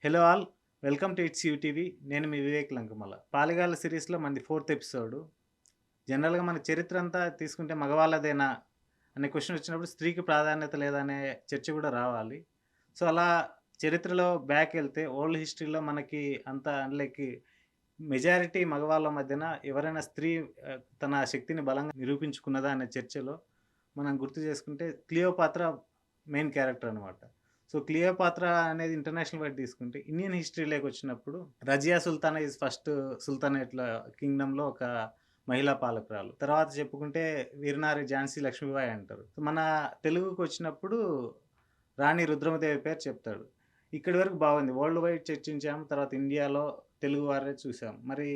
Hello all welcome to it's UTV. నేను మీ వివేక్ లంకమల్ల. పాలెగాళ్ళ సిరీస్‌లో మనది ఫోర్త్ ఎపిసోడు. జనరల్‌గా మన చరిత్ర అంతా తీసుకుంటే మగవాళ్ళదేనా అనే క్వెషన్ వచ్చినప్పుడు స్త్రీకి ప్రాధాన్యత లేదనే చర్చ కూడా రావాలి. సో, అలా చరిత్రలో బ్యాక్ ఎళ్తే ఓల్డ్ హిస్టరీలో మనకి అంత లైక్ మెజారిటీ మగవాళ్ళ మధ్యన ఎవరైనా స్త్రీ తన శక్తిని బలంగా నిరూపించుకున్నదా అనే చర్చలో మనం గుర్తు చేసుకుంటే క్లియోపాత్ర మెయిన్ క్యారెక్టర్ అనమాట. సో, క్లియోపాత్ర అనేది ఇంటర్నేషనల్ వైడ్ తీసుకుంటే ఇండియన్ హిస్టరీలోకొచ్చినప్పుడు రజియా సుల్తానా ఈజ్ ఫస్ట్ సుల్తానేట్‌ల కింగ్డమ్‌లో ఒక మహిళా పాలకురాలు. తర్వాత చెప్పుకుంటే వీరనారి ఝాన్సీ లక్ష్మీబాయి అంటారు. మన తెలుగుకొచ్చినప్పుడు రాణి రుద్రమదేవి పేరు చెప్తాడు. ఇక్కడి వరకు బాగుంది. వరల్డ్ వైడ్ చర్చించాం. తర్వాత ఇండియాలో తెలుగు వారే చూసాం. మరి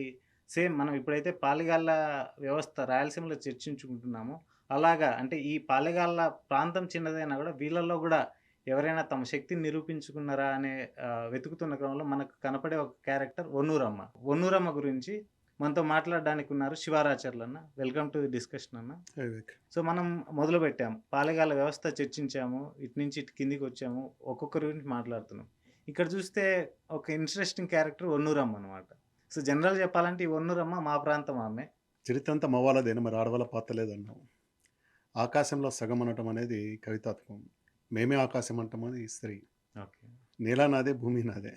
సేమ్ మనం ఇప్పుడైతే పాలెగాళ్ళ వ్యవస్థ రాయలసీమలో చర్చించుకుంటున్నామో, అలాగా అంటే ఈ పాలెగాళ్ళ ప్రాంతం చిన్నదైనా గూడా వీళ్ళలో గూడా ఎవరైనా తమ శక్తిని నిరూపించుకున్నారా అనే వెతుకుతున్న క్రమంలో మనకు కనపడే ఒక క్యారెక్టర్ ఒన్నూరమ్మ. ఒన్నూరమ్మ గురించి మనతో మాట్లాడడానికి ఉన్నారు శివారాచర్లన్న. వెల్కమ్ టు ది డిస్కషన్ అన్న. వివేక్. సో, మనం మొదలుపెట్టాం. పాలెగాళ్ళ వ్యవస్థ చర్చించాము. ఇటు నుంచి ఇటు కిందికొచ్చాము. ఒక్కొక్కరి గురించి మాట్లాడుతున్నాం. ఇక్కడ చూస్తే ఒక ఇంట్రెస్టింగ్ క్యారెక్టర్ ఒన్నూరమ్మ అనమాట. సో, జనరల్‌గా చెప్పాలంటే ఈ ఒన్నూరమ్మ మా ప్రాంతం ఆమె. చరిత్ర అంతా మగవాళ్ళదేనా మరి ఆడవాళ్ళ పాత్ర లేదన్నావు. ఆకాశంలో సగం అనటం అనేది కవితాత్వం. మేమే ఆకాశం అంటామది స్త్రీ. ఓకే. నేల నాదే, భూమి నాదే.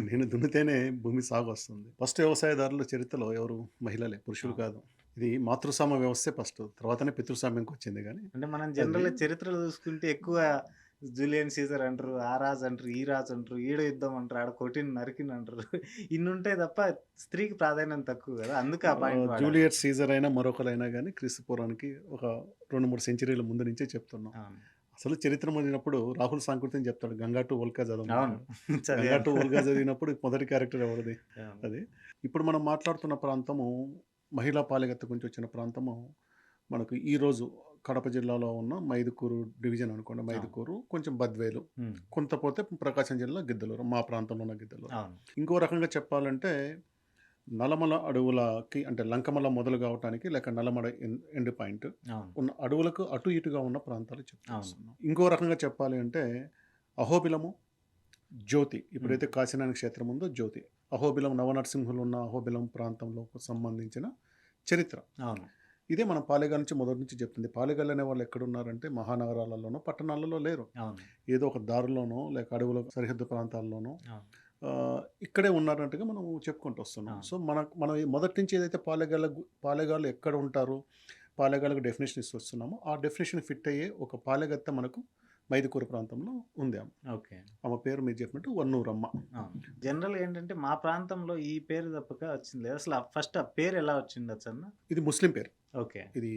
నేను దున్నితేనే భూమి సాగొస్తుంది. ఫస్ట్ వ్యవసాయదారుల చరిత్రలో ఎవరు? మహిళలే, పురుషులు అవును. కాదు. ఇది మాతృస్వామ్య వ్యవస్థే ఫస్ట్. తర్వాతనే పితృస్వామ్యంకొచ్చింది గానీ అంటే మనం అది జనరల్‌గా చరిత్రలో చూసుకుంటే ఎక్కువ జూలియన్ సీజర్ అంటారు. ఆ రాజు అంటారు, ఈ రాజు అంటారు, ఈడ యుద్ధం అంటారు, ఆడ కొట్టిండు నరికిండంటారు. ఇన్నుంటాయి తప్ప స్త్రీకి ప్రాధాన్యం తక్కువ గదా! అందుకే ఆ పాయింట్ వాడాను. జూలియట్ సీజర్ అయినా మరొకరైనా గానీ క్రీస్తు పూర్వానికి ఒక 2, 3 సెంచరీల ముందు నుంచే చెప్తున్నాం. అవును. అసలు చరిత్ర చదివినప్పుడు రాహుల్ సాంకృతిని చెప్తాడు. 'గంగా టు వోల్కా' అవును. చదవమంటాడు. 'గంగా చదివాను. టు వోల్గా' చదివినప్పుడు మొదటి క్యారెక్టర్ ఎవరిది? అవును. అది. ఇప్పుడు మనం మాట్లాడుతున్న ప్రాంతము మహిళా పాలిగత్త గురించి వచ్చిన ప్రాంతము మనకు ఈరోజు కడప జిల్లాలో ఉన్న మైదుకూరు డివిజన్ అనుకోండి. అవును. మైదుకూరు, కొంచెం బద్వేలు, హ్మ్. కొంత పోతే ప్రకాశం జిల్లా గిద్దలూరు. మా ప్రాంతంలో ఉన్న గిద్దలూరు. అవును. ఇంకో రకంగా చెప్పాలంటే నల్లమల అడవులకి అంటే లంకమల మొదలు కావటానికి లేక నల్లమల ఎండ్ పాయింట్ అవును. ఉన్న అడవులకు అటు ఇటుగా ఉన్న ప్రాంతాలు చెప్తూ అవును. వస్తున్నాం. ఇంకో రకంగా చెప్పాలి అంటే అహోబిలము, జ్యోతి హ్మ్. ఇప్పుడైతే కాశీనారాయణ క్షేత్రం ఉందో జ్యోతి. అహోబిలం నవనరసింహులు ఉన్న అహోబిలం ప్రాంతంలో సంబంధించిన చరిత్ర. అవును. ఇదే మనం పాలెగాల నుంచి మొదటి నుంచి చెప్తుంది. పాలెగాళ్ళు అనేవాళ్ళు ఎక్కడున్నారంటే మహానగరాలలోనో, పట్టణాలలో లేరు. అవును. ఏదో ఒక దారిలోనో లేక అడవుల సరిహద్దు ప్రాంతాల్లోనో అవును. ఇక్కడే ఉన్నారన్నట్టుగా మనం చెప్పుకుంటూ వస్తున్నాం. అవును. సో, మనం ఈ మొదటి నుంచి ఏదైతే పాలెగాళ్ళు ఎక్కడ ఉంటారు, పాలెగాళ్ళకి డెఫినిషన్ ఇస్తూ వస్తున్నామో, ఆ డెఫినిషన్ ఫిట్ అయ్యే ఒక పాలెగత్త మనకు మైదుకూరు ప్రాంతంలో ఉంది ఆమె. ఓకే. ఆమె పేరు మీరు చెప్పినట్టు వన్నూరమ్మ. అవును. జనరల్‌గా ఏంటంటే మా ప్రాంతంలో ఈ పేరు తప్పక వచ్చింది లేదు. అసలు ఫస్ట్ ఆ పేరు ఎలా వచ్చిండొచ్చన్న? ఇది ముస్లిం పేరు. ఓకే. ఇది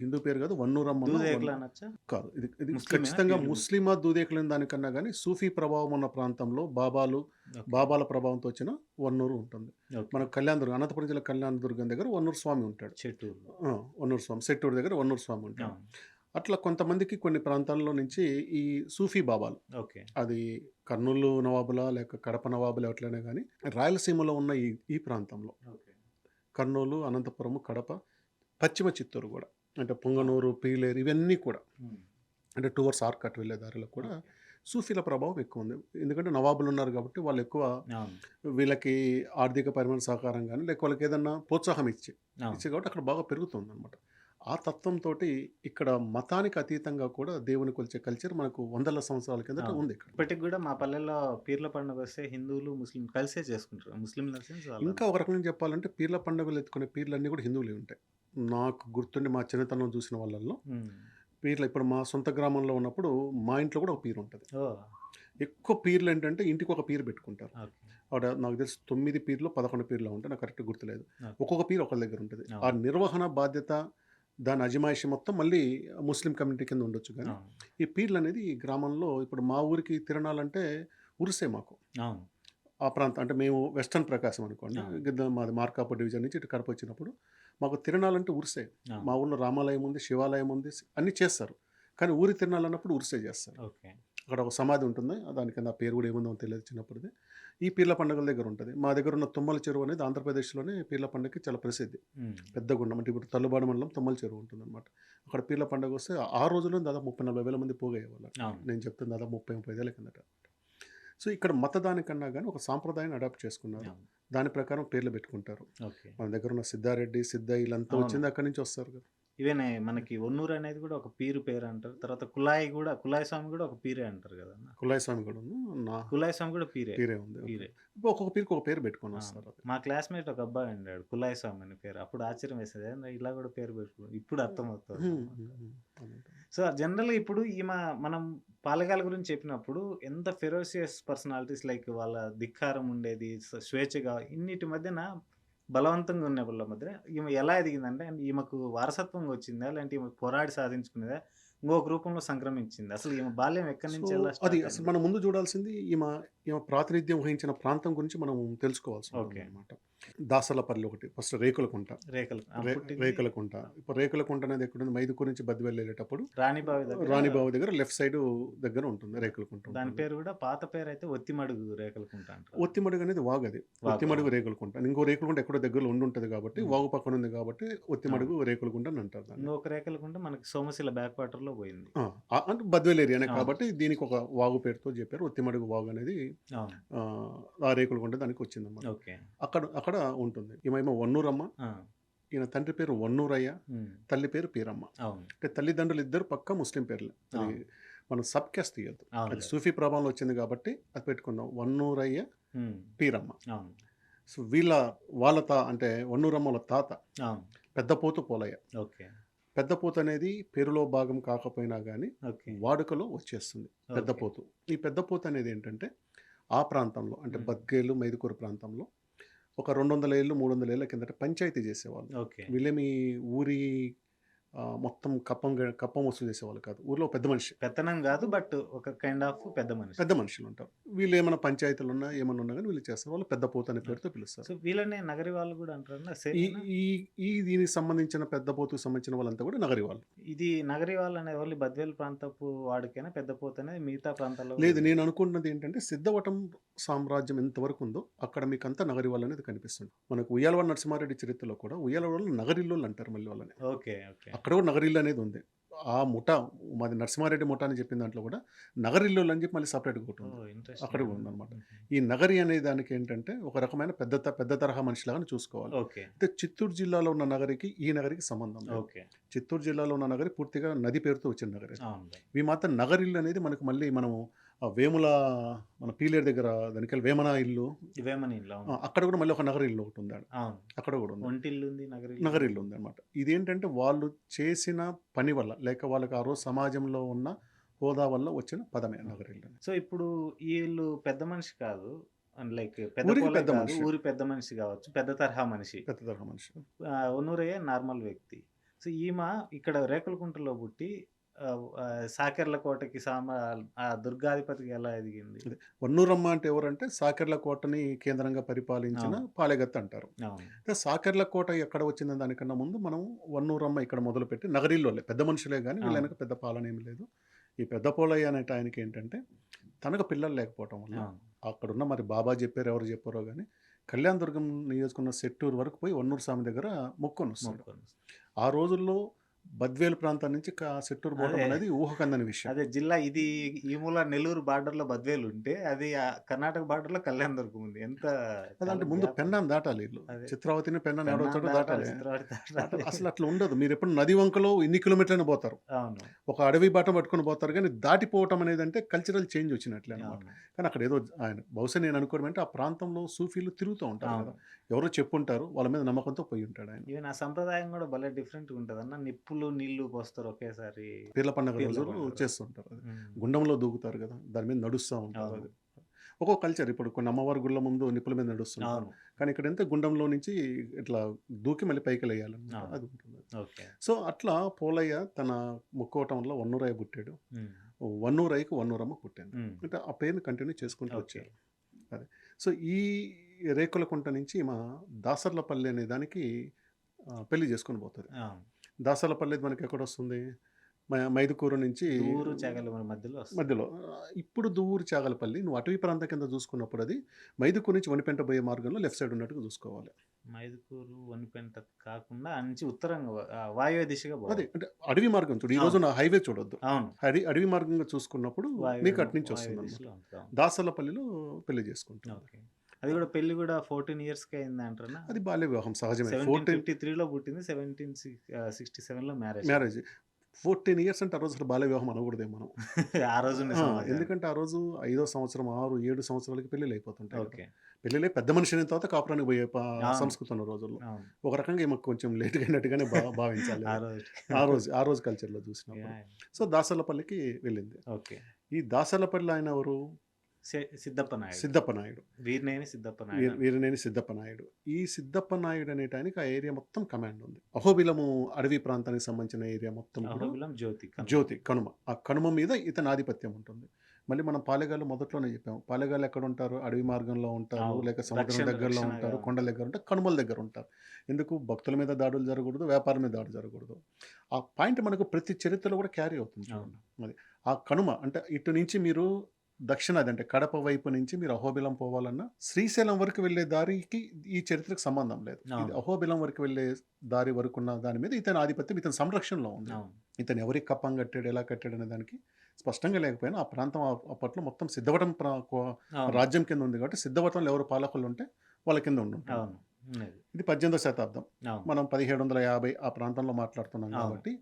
హిందూ పేరు కాదు. వన్నూరమ్మనో దూదేకుల అనొచ్చా? కాదు. ఇది ఇది ముస్లిమేనా? ఖచ్చితంగా ప్యూర్‌లీ ముస్లిం. ముస్లిమా, దూదేకులని దానికన్నా గాని సూఫీ ప్రభావం ఉన్న ప్రాంతంలో ఓకే. బాబాల ప్రభావంతో వచ్చిన వన్నూరు ఉంటుంది. ఓకే. మనకు కళ్యాణదుర్గం అనంతపురం జిల్లా కళ్యాణదుర్గం దగ్గర వన్నూరు స్వామి ఉంటాడు. చెట్టూరులో. ఆ! వన్నూరు స్వామి. సెట్టూరు దగ్గర వన్నూరు స్వామి ఉంటాడు. అవును. అట్లా కొంతమందికి కొన్ని ప్రాంతాల్లో నుంచి ఈ సూఫీ బాబాలు ఓకే. అది కర్నూలు నవాబులా లేక కడప నవాబులా ఎట్లైనా గాని రాయలసీమలో ఉన్న ఈ ప్రాంతంలో ఓకే. కర్నూలు, అనంతపురము, కడప, పశ్చిమ చిత్తూరు గూడా. అంటే ఆ! పొంగనూరు, పీలేరు ఇవన్నీ కూడా. హ్మ్. అంటే టువర్డ్స్ ఆర్కాట్ వెళ్ళే దారిలో కూడా ఓకే. సూఫీల ప్రభావం ఎక్కువుంది. ఎందుకంటే నవాబులున్నారు గాబట్టి వాళ్ళెక్కువ అవును. వీళ్ళకి ఆర్థికపరమైన సహకారం గాని, లేక వాళ్ళకేదన్నా ప్రోత్సాహం అవును. ఇచ్చి కాబట్టి అక్కడ బాగా పెరుగుతుందనమాట. ఆ తత్వంతోటి ఇక్కడ మతానికి అతీతంగా కూడా దేవుని కొలిచే కల్చర్ మనకు వందల సంవత్సరాల కిందట అవును. ఉంది ఇక్కడ. ఇప్పటికి గూడా మా పల్లెల్లో పీర్ల పండుగొస్తే హిందువులు, ముస్లిం కలిసే చేసుకుంటారు. ముస్లిం ఇన్ ద సెన్స్ ఇంకా వాళ్ళందరూ. ఒక రకంగా చెప్పాలంటే పీర్ల పండుగలు ఎత్తుకునే పీర్లన్నీ గూడా హిందువులే ఉంటాయి. నాకు గుర్తుండి మా చిన్నతనం చూసిన వాళ్ళల్లో హ్మ్. ఇప్పుడు మా సొంత గ్రామంలో ఉన్నప్పుడు మా ఇంట్లో కూడా ఒక పీరుంటది. ఓహ్! ఎక్కువ పీర్లేంటంటే ఇంటికొక పీరు పెట్టుకుంటారు. ఓకే. ఆడ నాకు తెలిసి 9 పీర్లో, 11 పీర్లో ఉంటాయి. నాకు కరెక్ట్‌గా గుర్తులేదు. ఓకే. ఒక్కొక్క పీర్ ఒకళ్ళ దగ్గర ఉంటది. ఆ అవును. నిర్వహణ బాధ్యత, దాని అజమాయిషీ మొత్తం మళ్ళీ ముస్లిం కమ్యూనిటీ కింద ఉండొచ్చు గానీ, అవును. ఈ పీర్లనేది ఈ గ్రామంలో ఇప్పుడు మా ఊరికి తిరణాలంటే ఉరుసే మాకు. అవును. ఆ ప్రాంతం అంటే మేము వెస్టర్న్ ప్రకాశం అనుకోండి. అవును. మాది మార్కాపూర్ డివిజన్ నుంచి ఇటు కడపొచ్చినప్పుడు మాకు తిరణాలంటే ఉరుసే. అవును. మా ఊర్లో రామాలయం ఉంది, శివాలయం ఉంది. అన్నీ చేస్తారు. కానీ ఊరి తిరణాలన్నప్పుడు ఉరుసే చేస్తారు. ఓకే. అక్కడ ఒక సమాధి ఉంటుంది. దాని కింద ఆ పేరు కూడా ఏముందో తెలియదు చిన్నప్పుడుది. ఈ పీర్ల పండుగల దగ్గర ఉంటది. మా దగ్గర ఉన్న తుమ్మల చెరువు అనేది ఆంధ్రప్రదేశ్‌లోనే పీర్ల పండగకి చాలా ప్రసిద్ధి. హ్మ్. పెద్ద గుండం అంటే ఇప్పుడు తల్లుబాడు మండలం తుమ్మల చెరువు ఉంటుందన్నమాట. అక్కడ పీర్ల పండగొస్తే ఆ రోజుల్లో దాదాపు 30, 40 వేల మంది పోగయ్యేవాళ్ళు. అవును. నేను చెప్తుంది దాదాపు 30, 35 ఏళ్ల కిందట. సో ఇక్కడ మతదానికన్నా గాని ఒక సాంప్రదాయాన్ని అడాప్ట్ చేసుకున్నారు. అవును. దాని ప్రకారం పేర్లు పెట్టుకుంటారు. ఓకే. మన దగ్గర ఉన్న సిద్ధారెడ్డి, సిద్ధ వీళ్ళంతా అవును. వచ్చింది అక్కడి నుంచి వస్తారు కదా! ఈవెన్ మనకి ఒన్నూరు అనేది కూడా ఒక పీరు పేరు అంటారు. తర్వాత కులాయి కూడా కులాయి స్వామి కూడా ఒక పీరే అంటారు కదన్న. కులాయి స్వామి కూడాను నా కులాయి స్వామి కూడా పీరే. పేరే ఉంది. ఓకే. పీరే. ఒక్కొక్క పేరుకి ఒక పేరు పెట్టుకొని ఆ! వస్తారు అది. మా క్లాస్‌మేట్ ఒక అబ్బాయి ఉండాడు. కులాయి స్వామి అని పేరు. అప్పుడు ఆశ్చర్యం వేసేది. ఏంది ఇలా కూడా పేరు పెట్టుకున్నాడు. ఇప్పుడు అర్థమవుతుంది హ్మ్. అన్నమాట. హ్మ్. హ్మ్. అవునండి. సో, జనరల్‌గా ఇప్పుడు మనం పాలెగాల గురించి చెప్పినప్పుడు ఎంత ఫెరోషియస్ పర్సనాలిటీస్ లైక్ వాళ్ళ ధిక్కారం ఉండేది, స్వేచ్ఛగా ఇన్నిటి మధ్యన బలవంతంగా ఉన్న వాళ్ళ మధ్య ఈమె ఎలా ఎదిగిందంటే ఈమెకు వారసత్వంగా వచ్చిందా? లేదంటే ఈమె పోరాడి సాధించుకునేదా? ఇంకొక రూపంలో సంక్రమించిందా? అసలు ఈమె బాల్యం ఎక్కడి సో, నుంచి ఎలా అది స్టార్ట్ అసలు అయింది? మనం ముందు చూడాల్సింది ఈమె ప్రాతినిధ్యం వహించిన ప్రాంతం గురించి మనం తెలుసుకోవాల్సి ఓకే. ఉంటుందన్నమాట. దాసలపల్లి ఒకటి, ఫస్ట్ రేకులకుంట. రేఖలు పుట్టింది రేకులకుంట. ఇప్పుడు రేకులకుంట అనేది ఎక్కడుంది? మైదుకూరు నుంచి బద్వేలు వెళ్ళేటప్పుడు రాణిబావి దగ్గర. రాణిబావి దగ్గర లెఫ్ట్ సైడ్ దగ్గర ఉంటుంది. రేకులకుంట దాని ఉంటుంది. పేరు కూడా పాత పేరైతే ఒత్తిమడుగు రేఖలకుంట అంటారు. ఒత్తిమడుగు అనేది వాగది. వాగు. ఒత్తిమడుగు రేకులకుంట. ఇంకో రేకులకుంట ఎక్కడో దగ్గరలో ఉండుంటది కాబట్టి, హ్మ్. వాగు పక్కన ఉంది కాబట్టి ఒత్తిమడుగు రేకులకుంట అని అంటారు దాన్ని. ఇంకొక రేఖలకుంట మనకి సోమశిల బ్యాక్ వాటర్‌లో పోయింది. అంటే బద్వేలు ఏరియానే అవును. కాబట్టి దీనికి ఒక వాగు పేరుతో చెప్పారు. ఒత్తిమడుగు వాగు అనేది అవును. ఆ రేకులకుంట దానికి వచ్చిందన్నమాట. ఓకే. అక్కడ ఉంటుంది. ఈమెమో వన్నూరమ్మ. ఆ! ఈయన తండ్రి పేరు వన్నూరయ్య. హ్మ్. తల్లి పేరు పీరమ్మ. అవును. అంటే తల్లిదండ్రులు ఇద్దరు పక్కా ముస్లిం పేర్లే. అది అవును. మనం సబ్ క్యాస్ట్ తీయొద్దు. అది అవునులే. సూఫీ ప్రభావంలో వచ్చింది కాబట్టి అది పెట్టుకుందాం. వన్నూరయ్య, హ్మ్. పీరమ్మ. అవును. సో వాళ్ళ అంటే వన్నూరమ్మ వాళ్ళ తాత అవును. పెద్దపోతు పోలయ్య. ఓకే. పెద్దపోతు అనేది పేరులో భాగం కాకపోయినా గానీ ఓకే. వాడుకలో వచ్చేస్తుంది ఓకే. పెద్దపోతు. ఈ పెద్దపోతు అనేది ఏంటంటే ఆ ప్రాంతంలో అంటే హ్మ్. బద్వేలు, మైదుకూరు ప్రాంతంలో ఒక 200 ఏళ్ళు, 300 ఏళ్ల కిందట పంచాయతీ చేసేవాళ్ళు. ఓకే. వీళ్ళేమి ఊరి మొత్తం కప్పం వసూలు చేసేవాళ్ళు కాదు. ఊర్లో పెద్ద మనిషి. పెత్తనం గాదు. బట్ ఒక కైండ్ ఆఫ్ పెద్ద మనిషి. పెద్ద మనుషులుంటారు. వీళ్ళు ఏమైనా పంచాయతీలున్నా, ఏమన్నా ఉన్నా గానీ వీళ్ళు చేస్తారు. వాళ్ళు పెద్ద పోతు అనే పేరుతో పిలుస్తారు. సో, వీళ్ళనే నగరి వాళ్ళు గూడా అంటారన్నా ఈ సేమేనా? ఈ ఈ దీనికి సంబంధించిన పెద్ద పోతుకు సంబంధించిన వాళ్ళంతా కూడా నగరి వాళ్ళు. ఇది నగరి వాళ్ళనే ఓన్లీ బద్వేలు ప్రాంతపు వాడుకేనా? పెద్ద పోతనేది మిగతా ప్రాంతాల్లో గూడా లేదు ఉంది. నేను అనుకుంటున్నది ఏంటంటే సిద్ధవటం సామ్రాజ్యం ఎంతవరకు ఉందో అక్కడ మీకంతా నగరి వాళ్ళనేది కనిపిస్తుంది. మనకు ఉయ్యాలవాడ నరసింహారెడ్డి చరిత్రలో కూడా ఉయ్యాల వాళ్ళు నగరిల్లోళ్ళు అంటారు మళ్ళీ వాళ్ళని. ఓకే. ఓకే. అక్కడ కూడా నగరిల్లు అనేది ఉంది. ఆ ముఠ మాది నరసింహారెడ్డి ముఠ అని చెప్పిన దాంట్లో కూడా నగరిల్లోళ్ళు అని చెప్పి మళ్ళీ సెపరేట్‌గా ఒకటుంది. ఓహ్! అక్కడ ఇంట్రెస్టింగ్. కూడా ఉందన్నమాట. హుహు. ఈ నగరి అనే దానికి ఏంటంటే ఒక రకమైన పెద్ద తరహా మనిషిలాగానే చూసుకోవాలి. ఓకే. అయితే చిత్తూరు జిల్లాలో ఉన్న నగరికి ఈ నగరికి సంబంధం లేదు. ఓకే. చిత్తూరు జిల్లాలో ఉన్న నగరి పూర్తిగా నది పేరుతో వచ్చిన నగరి అది. అవునులే. ఇవి మాత్రం నగరిల్లు అనేది మనకు మళ్ళీ మనము వేముల మన పీలేరు దగ్గర దానికెళ్ళి వేమన ఇల్లు ఇవేమని ఇల్లు. అవును. అక్కడ కూడా మళ్ళీ ఒక నగరి ఇల్లు ఒకటి ఉంది ఆడ. అవును. అక్కడ కూడా ఉంది. ఒంటిల్లుంది. నగరిల్లు. నగరి ఇల్లు ఉందన్నమాట. ఇదేంటంటే వాళ్ళు చేసిన పని వల్ల లేక వాళ్ళకి ఆ రోజు సమాజంలో ఉన్న హోదా వల్ల వచ్చిన పదమే నగరిల్లు అనేది. సో, ఇప్పుడు ఈళ్ళు పెద్ద మనిషి కాదు. లైక్ పెద్ద ఊరికి పోలే పెద్ద కాదు. మనిషి. ఊరి పెద్ద మనిషి గావచ్చు. పెద్ద తరహా మనిషి. పెద్ద తరహా మనిషి. ఒన్నూరయ్య నార్మల్ వ్యక్తి. సో, ఈమె ఇక్కడ రేకులకుంటలో పుట్టి సాకెర్ల కోటకి దుర్గాధిపతిగా ఎలా ఎదిగింది? అదే. వన్నూరమ్మ అంటే ఎవరంటే సాకెర్ల కోటని కేంద్రంగా పరిపాలించిన అవును. పాలెగత్త అంటారు. అవును. అయితే సాకెర్ల కోట ఎక్కడ వచ్చిందని దానికన్నా ముందు మనం వన్నూరమ్మ ఇక్కడ మొదలుపెట్టి నగరిల్లోలే పెద్ద మనుషులే గానీ వీళ్ళ అవును. వెనక పెద్ద పాలన ఏమి లేదు. ఈ పెద్ద పోలయ్య అనేట ఆయనకి ఏంటంటే తనకు పిల్లలు లేకపోవటం వల్ల అవును. అక్కడున్న మరి బాబా చెప్పారో ఎవరు చెప్పారో గానీ కళ్యాణదుర్గం నియోజకవర్గం సెట్టూరు వరకు పోయి వన్నూరు స్వామి దగ్గర మొక్కొనొస్తాడు. మొక్కుకొని. ఆ రోజుల్లో బద్వేలు ప్రాంతం నుంచి సెట్టూరు పోవడం అదే. అనేది ఊహకందని విషయం. అదే జిల్లా ఇది ఈ మూల నెల్లూరు బార్డర్‌లో బద్వేలు ఉంటే, అది కర్ణాటక బార్డర్‌లో కళ్యాణదుర్గం ఉంది. చాలా అదంటే ముందు గ్యాప్. పెన్నాను దాటాలి ఈళ్ళు. అదే. చిత్రావతిని పెన్నాను ఏడో పెన్నాను చోట దాటాలి. దాటాలి. చిత్రవతి దాటాలి. దాటాలి. అసలు అట్లా ఉండదు. మీరెప్పుడు నది వంకలో ఇన్ని కిలోమీటర్లని పోతారు. అవును. ఒక అడవి బాట పట్టుకొని పోతారు గానీ దాటిపోవటం అనేదంటే కల్చరల్ చేంజ్ వచ్చినట్లే అన్నమాట. అవును. కానీ అక్కడ ఏదో ఆయన బహుశా నేను అనుకోవడం అంటే ఆ ప్రాంతంలో సూఫీలు తిరుగుతూ ఉంటారు అవును. కదా! ఎవరో చెప్పుంటారు. వాళ్ళ మీద నమ్మకంతో పోయుంటాడు ఆయన. ఈవెన్ ఆ సంప్రదాయం గూడా భలే డిఫరెంట్‌గా ఉంటదన్న. నిప్పులు, నీళ్లు పోస్తారు ఒకేసారి. పీర్ల పండగ పీర్ల రోజులు పండుగ. చేస్తుంటారు అది. హ్మ్. గుండంలో దూకుతారు కదా! దాని మీద నడుస్తా ఉంటారు అవును. అది. ఒక్కో కల్చర్ ఇప్పుడు కొన్ని అమ్మవారి గుళ్ళ ముందు నిప్పుల మీద నడుస్తుంటారు. అవును. కానీ ఇక్కడంతా గుండంలో నుంచి ఇట్లా దూకి మళ్ళీ పైకి లేయాలన్నమాట. అవును. అది ఉంటుంది. ఓకే. సో, అట్లా పోలయ్య తన ముక్కోవటం వల్ల వన్నూరయ్య పుట్టాడు. హ్మ్. వన్నూరయ్యకి వన్నూరమ్మ పుట్టింది. హ్మ్. అంటే ఆ పేరుని కంటిన్యూ చేసుకుంటూ ఓకే. వచ్చారు. అదే. సో, ఈ రేకులకుంట నుంచి దాసర్లపల్లి అనే దానికి పెళ్లి చేసుకొని పోతది. అవును. దాసర్లపల్లి మనకి ఎక్కడొస్తుంది? మైదుకూరు నుంచి ఊరు చాగల మధ్యలో వస్తుంది. మధ్యలో. ఇప్పుడు దువ్వూరు చాగలపల్లి నువ్వు అటవీ ప్రాంతం కింద చూసుకున్నప్పుడు అది మైదుకూరు నుంచి వనిపెంట పోయే మార్గంలో లెఫ్ట్ సైడ్ ఉన్నట్టుగా చూసుకోవాలి. మైదుకూరు, వనిపెంట కాకుండా ఆ నుంచి ఉత్తరంగా వాయువ్య దిశగా అదే పోవాలి. అంటే అడవి మార్గం చూడు. ఈ రోజు అవును. నా హైవే చూడొద్దు. అవును. అడవి మార్గంగా చూసుకున్నప్పుడు నీకు అటు నుంచి వాయువ్య వస్తుంది. దిశలో ఉంటుంది. అవును. దాసలపల్లిలో పెళ్లి చేసుకుంటాం. ఓకే. అది కూడా పెళ్లి కూడా 14 ఇయర్స్‌కే అయిందంటారా? అది బాల్య వివాహం సహజమే. 1753లో పుట్టింది. 67లో మ్యారేజ్. మ్యారేజ్ 14 ఇయర్స్ అంటే ఆ రోజు అసలు బాల్య వివాహం అనకూడదే మనం. ఆ రోజున్న సమాజానికి. ఎందుకంటే ఆ రోజు 5వ సంవత్సరం 6, 7 సంవత్సరాలకి పెళ్ళిళ్ళు అయిపోతుంటాయి కదా. ఓకే. పెళ్ళిళ్ళై పెద్ద మనిషి అయిన తర్వాత కాపురానికి పోయే అవును. సంస్కృతి ఉన్న రోజుల్లో. అవును. ఒక రకంగా ఈమెకు కొంచెం లేట్‌గా అయినట్టుగానే భావించాలి. ఆ రోజు. ఆ రోజు కల్చర్‌లో చూసినప్పుడు. యాహ్! సో, దాసర్లపల్లికి వెళ్ళింది. ఓకే. ఈ దాసర్లపల్లి ఆయన ఎవరు? సిద్ధప్ప నాయుడు. సిద్ధప్ప నాయుడు. వీరినేని సిద్ధప్ప నాయుడు. వీరనేని సిద్ధప్ప నాయుడు. ఈ సిద్ధప్ప నాయుడు అనేటాయనకి ఆ ఏరియా మొత్తం కమాండ్ ఉంది. అహోబిలము అడవి ప్రాంతానికి సంబంధించిన ఏరియా మొత్తం కూడా అహోబిలం జ్యోతి కనుమ. ఆ కనుమ మీద ఇతని ఆధిపత్యం ఉంటుంది. మళ్ళీ మనం పాలెగాళ్ళు మొదట్లోనే చెప్పాము. పాలెగాళ్ళు ఎక్కడ ఉంటారు? అడవి మార్గంలో ఉంటారు, అవును. లేక సముద్రం దగ్గరలో రక్షణగా ఉంటారు, కొండల దగ్గర ఉంటారు, కనుమల దగ్గర ఉంటారు. ఎందుకు? భక్తుల మీద దాడులు జరగకూడదు, వ్యాపారం మీద దాడులు జరగకూడదు. ఆ పాయింట్ మనకు ప్రతి చరిత్రలో కూడా క్యారీ అవుతుంది చూడండి. అది ఆ కనుమ అంటే ఇటు నుంచి మీరు దక్షిణాది అంటే కడప వైపు నుంచి మీరు అహోబిలం పోవాలన్నా శ్రీశైలం వరకు వెళ్ళే దారికి ఈ చరిత్రకు సంబంధం లేదు. ఇది అవును. అహోబిలం వరకు వెళ్ళే దారి వరకున్న దాని మీద ఇతని ఆధిపత్యం, ఇతని సంరక్షణలో ఉంది. అవును. ఇతను ఎవరికి కప్పం కట్టాడు, ఎలా కట్టాడు అనే దానికి స్పష్టంగా లేకపోయినా ఆ ప్రాంతం అప్పట్లో మొత్తం సిద్ధవటం అవును. రాజ్యం కింద ఉంది కాబట్టి సిద్ధవటంలో ఎవరు పాలకులు ఉంటే వాళ్ళ కింద ఉండుంటారు. అవును. ఉన్నది. ఇది 18వ శతాబ్దం. అవును. మనం 1750 ఆ ప్రాంతంలో మాట్లాడుతున్నాం అవును. కాబట్టి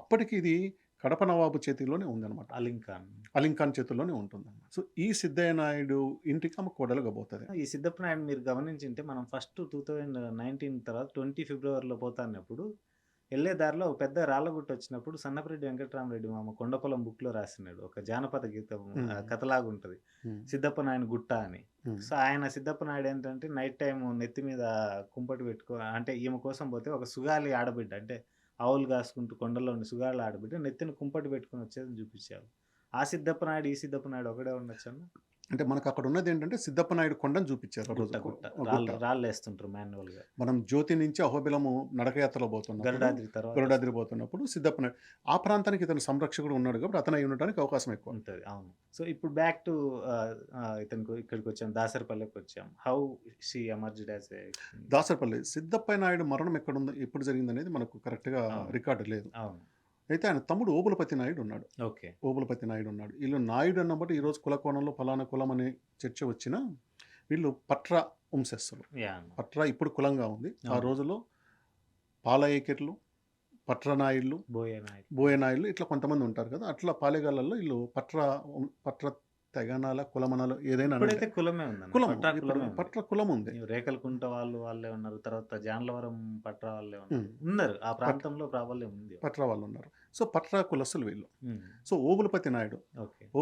అప్పటికి ఇది కడప నవాబు చేతిలోనే ఉందన్నమాట. అలింఖాన్. అలింఖాన్ చేతుల్లోనే ఉంటుందన్నమాట. సో ఈ సిద్ధయ్య నాయుడు ఇంటికి ఆమె కోడలుగా పోతుంది. ఈ సిద్ధప్ప నాయుడు మీరు గమనించింటే మనం ఫస్ట్ 2019 తర్వాత 20 ఫిబ్రవరిలో పోతాన్నప్పుడు వెళ్ళే దారిలో ఒక పెద్ద రాళ్ళగుట్ట వచ్చినప్పుడు సన్నపరెడ్డి వెంకటరామరెడ్డి మామ కొండపొలం బుక్లో రాసినాడు. ఒక జానపద గీతం కథలాగా ఉంటుంది. సిద్ధప్ప నాయుడు గుట్ట అని. సో ఆయన సిద్ధప్ప నాయుడు ఏంటంటే నైట్ టైం నెత్తి మీద కుంపటి పెట్టుకో అంటే ఈమె కోసం పోతే ఒక సుగాలి ఆడబిడ్డ అంటే ఆవులు కాసుకుంటూ కొండల్లో ఉండి సుగాలి ఆడబిడ్డ నెత్తిన కుంపటి పెట్టుకుని వచ్చేది చూపించారు. ఆ సిద్ధప్ప నాయుడు ఈ సిద్ధప్ప నాయుడు ఒకడే ఉండొచ్చు అన్న. అంటే మనకు అక్కడ ఉన్నది ఏంటంటే సిద్ధప్ప నాయుడు కొండను చూపించారు ఆ రోజు. రాళ్ళు వేస్తుంటారు మాన్యువల్ గా. మనం జ్యోతి నుంచి అహోబిలము నడకయాత్రలో పోతున్నాం, గరుడాద్రి పోతున్నప్పుడు సిద్ధప్ప నాయుడు ఆ ప్రాంతానికి ఇతను సంరక్షకుడు ఉన్నాడు కాబట్టి అతను అయి ఉండడానికి అవకాశం ఎక్కువ ఉంటుంది. అవును. సో ఇప్పుడు బ్యాక్ టు ఇతనికి ఇక్కడికి వచ్చాం, దాసరపల్లికి వచ్చాం. How she emerged as a Dasarapalli Siddhappa Naidu మరణం ఎప్పుడు జరిగింది అనేది మనకు కరెక్ట్ గా రికార్డు లేదు. అవును. అయితే ఆయన తమ్ముడు ఓబులపతి నాయుడు ఉన్నాడు. ఓకే. ఓబులపతి నాయుడు ఉన్నాడు. వీళ్ళు నాయుడు అన్నబట్టి ఈరోజు కుల కోణంలో ఫలానా కులం అనే చర్చ వచ్చినా వీళ్ళు పట్ర వంశస్థులు. పట్ర ఇప్పుడు కులంగా ఉంది. ఆ రోజుల్లో పాలయేకెట్లు, పట్రనాయుళ్ళు, బోయనాయుళ్ళు ఇట్లా కొంతమంది ఉంటారు కదా. అట్లా పాలెగాళ్ళల్లో వీళ్ళు పట్ర తెగనాల కులమనాలు ఏదైనా కులమే కులం పట్ర కులం ఉంది. రేకలకుంట వాళ్ళే ఉన్నారు. తర్వాత జాన్లవరం పట్ర వాళ్ళే ఉన్నారు. ఆ ప్రాంతంలో ప్రాబల్యం ఉంది. పట్ర వాళ్ళు ఉన్నారు. సో పట్ర కులస్తులు వీళ్ళు. సో ఓబులపతి నాయుడు.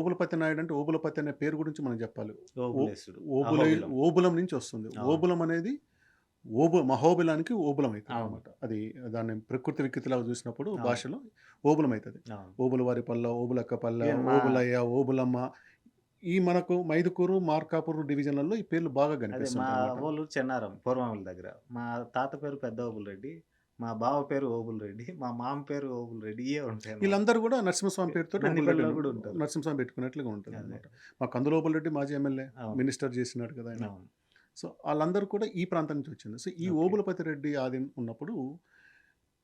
ఓబులపతి నాయుడు అంటే ఓబులపతి అనే పేరు గురించి మనం చెప్పాలి. ఓబులం నుంచి వస్తుంది. ఓబులం అనేది మహోబిలానికి ఓబులం అవుతుంది అనమాట. అది దాన్ని ప్రకృతి వికృతిలాగా చూసినప్పుడు భాషలో ఓబులం అవుతుంది. ఓబుల వారి పల్ల, ఓబులక్క పల్ల, ఓబులయ్య, ఓబులమ్మ. ఈ మనకు మైదుకూరు, మార్కాపూర్ డివిజన్లలో ఈ పేర్లు బాగా కనిపిస్తాయి. చెన్నారం పూర్వముల దగ్గర మా తాత పేరు పెద్ద ఓబుల్ రెడ్డి, మా బావ పేరు ఓబుల్ రెడ్డి, మా మామ పేరు ఓబుల్ రెడ్డి ఉంటాయి. వీళ్ళందరూ కూడా నరసింహస్వామి పేరుతో నరసింహస్వామి పెట్టుకున్నట్లుగా ఉంటుంది అనమాట. మా కందుల ఓబుల్ రెడ్డి మాజీ ఎమ్మెల్యే, మినిస్టర్ చేసినాడు కదా ఆయన. సో వాళ్ళందరూ కూడా ఈ ప్రాంతం నుంచి వచ్చింది. సో ఈ ఓబులపతి రెడ్డి ఆది ఉన్నప్పుడు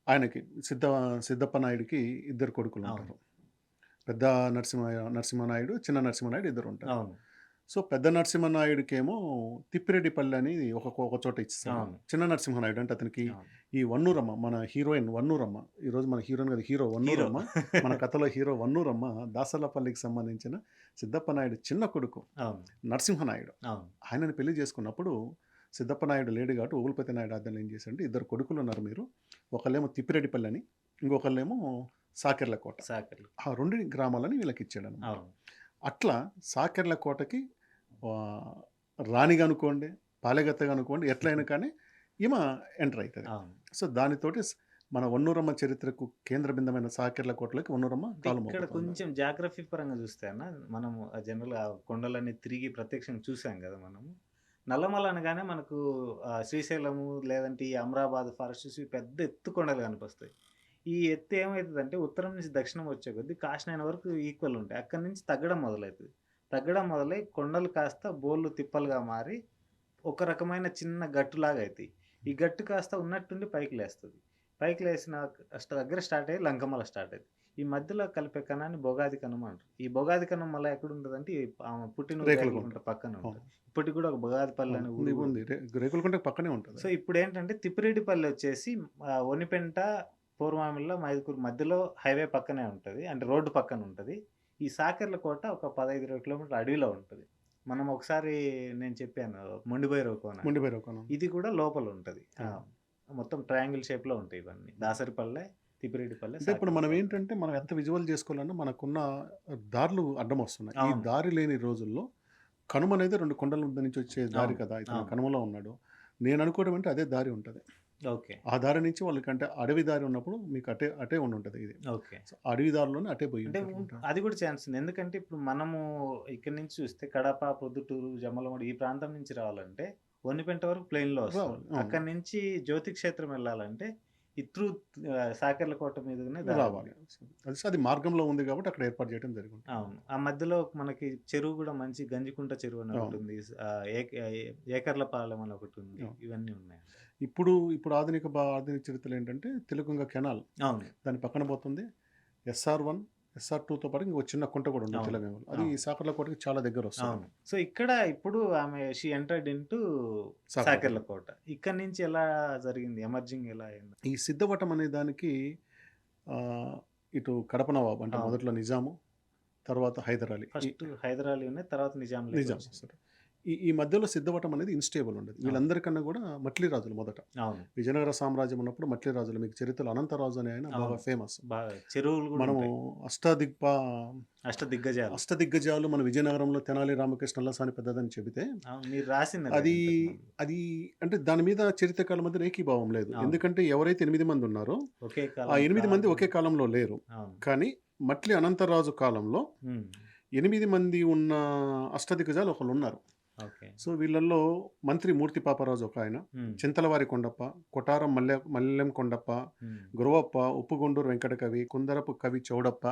ఆయనకి సిద్ధప్ప నాయుడికి 2 కొడుకులు ఉంటారు. పెద్ద నరసింహనాయుడు, చిన్న నరసింహనాయుడు 2 ఉంటారు. సో పెద్ద నరసింహనాయుడికేమో తిప్పిరెడ్డిపల్లి అని ఒక చోట ఇచ్చేస్తాడు. చిన్న నరసింహనాయుడు అంటే అతనికి ఈ వన్నూరమ్మ, మన హీరోయిన్ వన్నూరమ్మ, ఈరోజు మన హీరోయిన్ కదా హీరో వన్నూరమ్మ, మన కథలో హీరో వన్నూరమ్మ దాసర్లపల్లికి సంబంధించిన సిద్ధప్ప నాయుడు చిన్న కొడుకు నరసింహనాయుడు. ఆయనని పెళ్లి చేసుకున్నప్పుడు సిద్ధప్ప నాయుడు లేడు కాబట్టి ఓబులపతి నాయుడు ఆధ్వర్యంలో ఏం చేశాడంటే 2 కొడుకులు ఉన్నారు మీరు, ఒకళ్ళేమో తిప్పిరెడ్డిపల్లి అని, ఇంకొకళ్ళేమో సాకెర్లకోట. ఆ 2 గ్రామాలని వీళ్ళకి ఇచ్చాడు. అట్లా సాకెర్లకోటకి రాణిగా అనుకోండి, పాలెగత్తగా అనుకోండి, ఎట్లయినా కానీ ఈమె ఎంటర్ అవుతుంది. సో దానితోటి మన వన్నూరమ్మ చరిత్రకు కేంద్ర బిందమైన సాకెర్లకోటలోకి వన్నూరమ్మ ఇక్కడ కొంచెం జాగ్రఫీ పరంగా చూస్తే అన్న మనము జనరల్గా కొండలన్నీ తిరిగి ప్రత్యక్షంగా చూసాం కదా. మనము నల్లమల అనగానే మనకు శ్రీశైలము లేదంటే ఈ అమరాబాద్ ఫారెస్ట్ పెద్ద ఎత్తు కొండలు కనిపిస్తాయి. ఈ ఎత్తు ఏమైతదంటే ఉత్తరం నుంచి దక్షిణం వచ్చే కొద్దీ కాశీనైన వరకు ఈక్వల్ ఉంటాయి. అక్కడి నుంచి తగ్గడం మొదలైతది. తగ్గడం మొదలై కొండలు కాస్త బోళ్ళు తిప్పలుగా మారి ఒక రకమైన చిన్న గట్టులాగా అయితాయి. ఈ గట్టు కాస్త ఉన్నట్టుండి పైకి లేస్తది. పైకి లేసిన దగ్గర స్టార్ట్ అయ్యి లంకమల స్టార్ట్ అయిద్ది. ఈ మధ్యలో కలిపే కణాన్ని బొగాది కణం అంటారు. ఈ బొగాది కణం మళ్ళా ఎక్కడుంటదంటే ఆమె పుట్టిన రేకులగుంట. రేకులగుంట పక్కన ఉంటది. ఇప్పటికి కూడా ఒక బొగాదిపల్లి అనే ఊరు కూడా ఉంది. రేకులకుంట పక్కనే ఉంటది. సో ఇప్పుడేంటంటే తిప్పిరెడ్డిపల్లి వచ్చేసి ఒనిపెంట, పూర్వమిల్ల, మైదుకూరు మధ్యలో హైవే పక్కనే ఉంటది. అంటే రోడ్డు పక్కన ఉంటది. ఈ సాకెర్లకోట ఒక 15, 20 కిలోమీటర్ల అడవిలో ఉంటది. మనం ఒకసారి నేను చెప్పాను మొండిబోయిరావు కోన. మొండిబోయిరావు కోన. ఇది కూడా లోపల ఉంటది. మొత్తం ట్రయాంగిల్ షేప్‌లో ఉంటాయి ఇవన్నీ. దాసరిపల్లె, తిప్పిరెడ్డిపల్లె, అంటే ఇప్పుడు మనం సాకెర్లకోట. ఏంటంటే మనం ఎంత విజువల్ చేసుకోవాలన్నా మనకున్న దారులు అడ్డం వస్తున్నాయి. ఈ అవును. దారి లేని రోజుల్లో కనుమ అనేది 2 కొండల మధ్య నుంచి వచ్చే దారి అవును. కదా! ఇతను అవును. కనుమలో ఉన్నాడు. నేను అనుకోవడం అంటే అదే దారి ఉంటది. ఓకే. ఆ దారి నుంచి వాళ్ళకంటే అడవి దారి ఉన్నప్పుడు మీకు అటే ఉండుంటది ఇది. ఓకే. సో, అడవి దారిలోనే అటే పోయి అంటే ఉంటారనమాట. అది కూడా ఛాన్స్ ఉంది. ఎందుకంటే ఇప్పుడు మనము ఇక్కడి నుంచి చూస్తే కడప, ప్రొద్దుటూరు, జమ్మలమడుగు ఈ ప్రాంతం నుంచి రావాలంటే ఒన్నిపెంట వరకు ప్లెయిన్‌లో వస్తాం. రావాలి. అవును. అక్కడి నుంచి జ్యోతి క్షేత్రం వెళ్ళాలంటే ఈ త్రూ సాకెర్లకోట మీదుగానే దారి రావాలి. ఉంది. అది మార్గంలో ఉంది కాబట్టి అక్కడ ఏర్పాటు చేయడం జరిగింది. అవును. ఆ మధ్యలో మనకి చెరువు కూడా మంచి గంజికుంట చెరువు అని అవును. ఒకటుంది. ఏకర్లపాలెం అని ఒకటి ఉంది. అవును. ఇవన్నీ ఉన్నాయి. ఇప్పుడు ఆధునిక చరిత్రలో ఏంటంటే తెలుగుంగ కెనాల్ అవును. దాని పక్కన పోతుంది. SR1, SR2తో పాటు ఇంకో చిన్న కుంట కూడా ఉంది అవును. తెలంగాణలో. అది అవును. సాకర్లకోటకి చాలా దగ్గర అవును. వస్తుంది. సో ఇక్కడ ఇప్పుడు ఆమె షీ ఎంటర్డ్ ఇంటూ సాకర్లకోట. సాకెర్లకోట. ఇక్కడి నుంచి ఎలా జరిగింది? ఎమర్జింగ్ ఎలా అయింది? ఈ సిద్ధవటం అనే దానికి ఇటు కడప నవాబు అంటే అవును. మొదట్లో నిజాము, తర్వాత హైదర్ అలీ. ఫస్ట్ హైదర్ అలీ ఉన్నాయి. తర్వాత నిజాం నిజాం వస్తారు. ఈ మధ్యలో సిద్ధవటం అనేది ఇన్స్టేబుల్ ఉండదు. వీళ్ళందరికన్నా కూడా మట్లీ రాజులు మొదట. అవును. విజయనగర సామ్రాజ్యం ఉన్నప్పుడు మట్లీ రాజులు మీకు చరిత్రలో అనంతరాజు అనే ఆయన బాగా అవును. ఫేమస్. బాగా చెరువులు కూడా మనము ఉంటాయి. అష్టదిగ్గజాలు. అష్టదిగ్గజాలు మన విజయనగరంలో తెనాలి రామకృష్ణ అల్లసాని పెద్దదని చెబితే అవును. మీరు రాసింది అది అది అంటే దాని మీద చరిత్రకారుల మధ్య ఏకీభావం లేదు. అవును. ఎందుకంటే ఎవరైతే 8 మంది ఉన్నారో ఒకే ఆ కాలం 8 మంది ఒకే కాలంలో లేరు. అవును. కానీ మట్లి అనంతరాజు కాలంలో ఉమ్. 8 మంది ఉన్న అష్టదిగ్గజాలు ఒకళ్ళు ఉన్నారు. ఓకే. సో వీళ్ళల్లో మంత్రి మూర్తి పాపరాజు ఒక ఆయన, ఉమ్. చింతలవారి కొండప్ప, కొటారం మల్లెం కొండప్ప, ఉమ్. గురవప్ప, ఉప్పుగొండూరు వెంకట కవి, కుందరపు కవి చౌడప్ప,